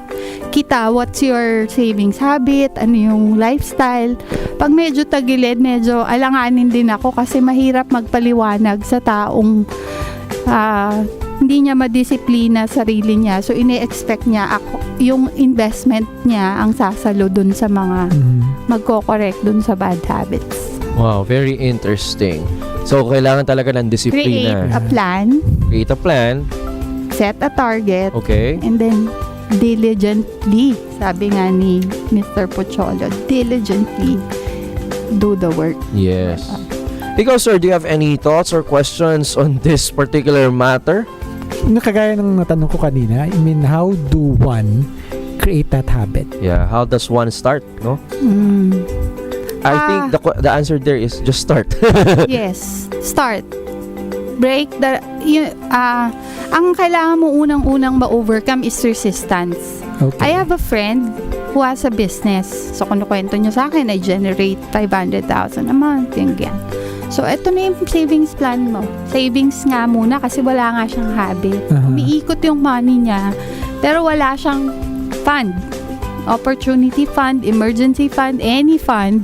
kita, what's your savings habit, ano yung lifestyle, pag medyo tagilid, medyo alanganin din ako kasi mahirap magpaliwanag sa taong hindi niya madisiplina sarili niya. So, ine-expect niya ako, yung investment niya ang sasalo dun sa mga magko-correct dun sa bad habits. Wow, very interesting. So, kailangan talaga ng disiplina. Create a plan. Create a plan. Set a target. Okay. And then, diligently, sabi nga ni Mr. Pocholo, diligently do the work. Yes. Ikaw, sir, do you have any thoughts or questions on this particular matter? Kagaya ng natanong ko kanina, I mean, how do one create that habit? Yeah, how does one start, no? I think the answer there is just start. Yes, start. Break the ang kailangan mo unang-unang ma-overcome is resistance. Okay. I have a friend who has a business. So, kinukwento niya sa akin, I generate 500,000 a month, ganyan. So, ito na yung savings plan mo. Savings nga muna kasi wala nga siyang habit. Umiikot yung money niya, pero wala siyang fund. Opportunity fund, emergency fund, any fund.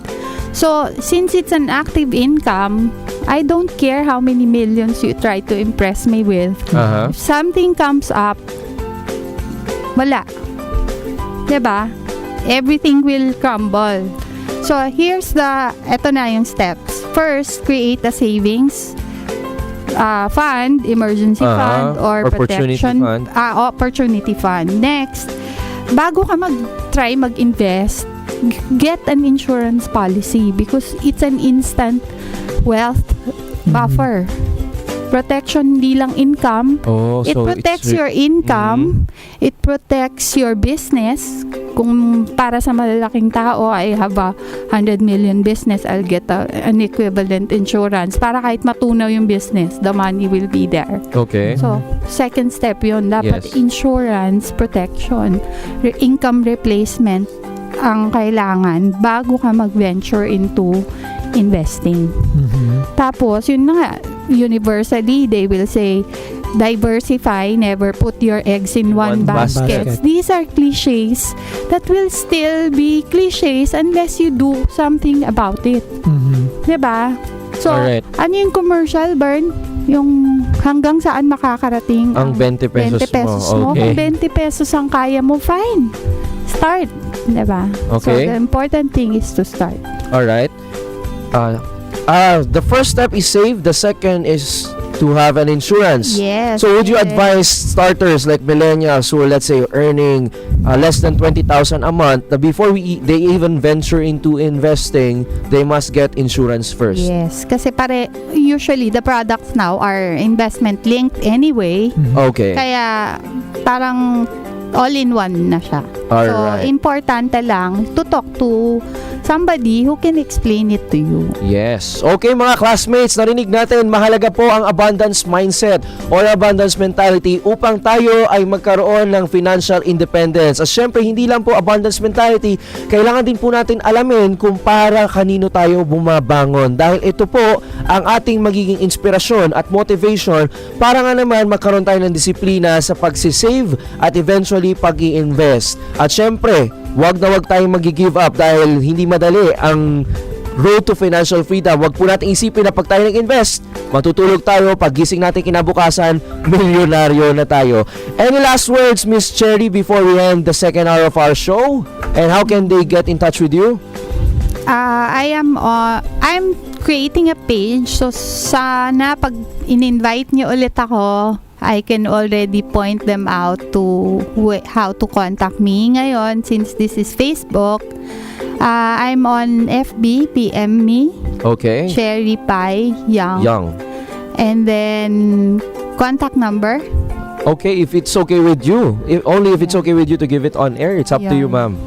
So, since it's an active income, I don't care how many millions you try to impress me with. If something comes up, wala. Diba? Everything will crumble. So, eto na yung steps. First, create a savings fund, emergency fund, or opportunity protection fund. Opportunity fund. Next, bago ka mag-try mag-invest, get an insurance policy because it's an instant wealth buffer. Protection, hindi lang income. It so protects your income. It protects your business. Kung para sa malalaking tao, I have a 100 million business, I'll get an equivalent insurance. Para kahit matunaw yung business, the money will be there. Okay. So, second step yun. Dapat Yes. insurance, protection, income replacement ang kailangan bago ka mag-venture into investing. Tapos, yun na nga, universally, they will say, diversify, never put your eggs in one basket. These are cliches that will still be cliches unless you do something about it. Diba? So, Alright. ano yung commercial, Bern? Yung hanggang saan makakarating Ang 20 pesos, 20 pesos mo. Okay. Kung 20 pesos ang kaya mo, fine. Start. Diba? Okay. So, the important thing is to start. Alright. The first step is save. The second is to have an insurance. Yes. So would you advise starters like millennials who are, let's say, earning less than 20,000 a month, that before they even venture into investing, they must get insurance first? Yes. Kasi usually the products now are investment linked anyway. Okay. Kaya parang all-in-one na siya. Alright. So, importante lang to talk to somebody who can explain it to you. Yes. Okay mga classmates, narinig natin, mahalaga po ang abundance mindset or abundance mentality upang tayo ay magkaroon ng financial independence. At syempre, hindi lang po abundance mentality, kailangan din po natin alamin kung para kanino tayo bumabangon. Dahil ito po ang ating magiging inspirasyon at motivation para nga naman magkaroon tayo ng disiplina sa pagsisave at eventually pag-i-invest. At syempre, wag na wag tayong mag-give up dahil hindi madali ang road to financial freedom. Wag po natin isipin na pag tayo nag-invest, matutulog tayo, paggising natin kinabukasan, milyonaryo na tayo. Any last words, Miss Cherry, before we end the second hour of our show? And how can they get in touch with you? I'm creating a page. So, sana pag in-invite niyo ulit ako, I can already point them out to how to contact me. Ngayon, since this is Facebook, I'm on FB, PM me. Okay. Cherry Pie Young. And then, contact number. Okay, if it's okay with you. Only if it's okay with you to give it on air. It's up to you, ma'am.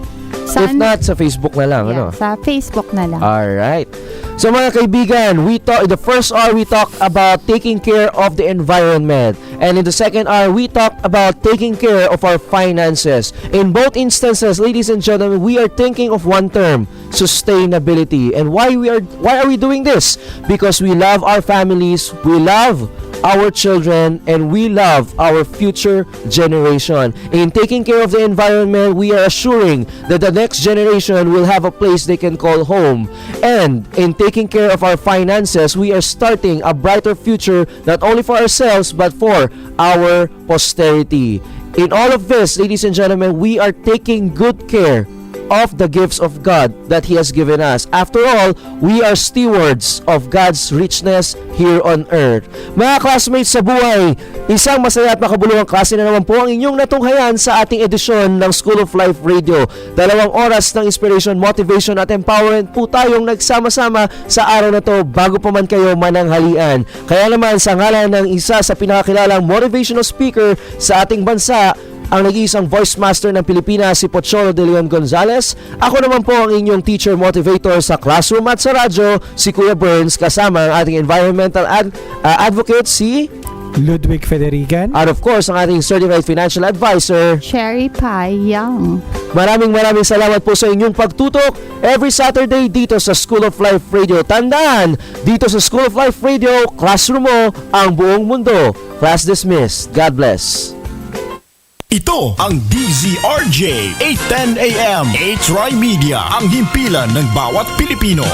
If not, sa Facebook na lang, ano? Sa Facebook na lang. Alright. So mga kaibigan, the first hour we talked about taking care of the environment. And in the second hour, we talked about taking care of our finances. In both instances, ladies and gentlemen, we are thinking of one term, sustainability. And why are we doing this? Because we love our families, we love our children, and we love our future generation. In taking care of the environment, we are assuring that the next generation will have a place they can call home. And in taking care of our finances, we are starting a brighter future not only for ourselves but for our posterity. In all of this, ladies and gentlemen, we are taking good care of the gifts of God that He has given us. After all, we are stewards of God's richness here on earth. Mga classmates sa buhay, isang masaya at makabuluhang klase na naman po ang inyong natunghayan sa ating edisyon ng School of Life Radio. 2 oras ng inspiration, motivation at empowerment po tayong nagsama-sama sa araw na to bago pa man kayo mananghalian. Kaya naman sa ngalan ng isa sa pinakakilalang motivational speaker sa ating bansa, ang nag-iisang voice master ng Pilipinas, si Pocholo de Leon Gonzales. Ako naman po ang inyong teacher motivator sa classroom at sa radyo, si Kuya Burns, kasama ang ating environmental advocate, si Ludwig Federigan. At of course, ang ating certified financial advisor, Cherry Pie Young. Maraming salamat po sa inyong pagtutok every Saturday dito sa School of Life Radio. Tandaan, dito sa School of Life Radio, classroom mo ang buong mundo. Class dismissed. God bless. Ito ang DZRJ 810 AM. 8 Try Media, ang himpilan ng bawat Pilipino.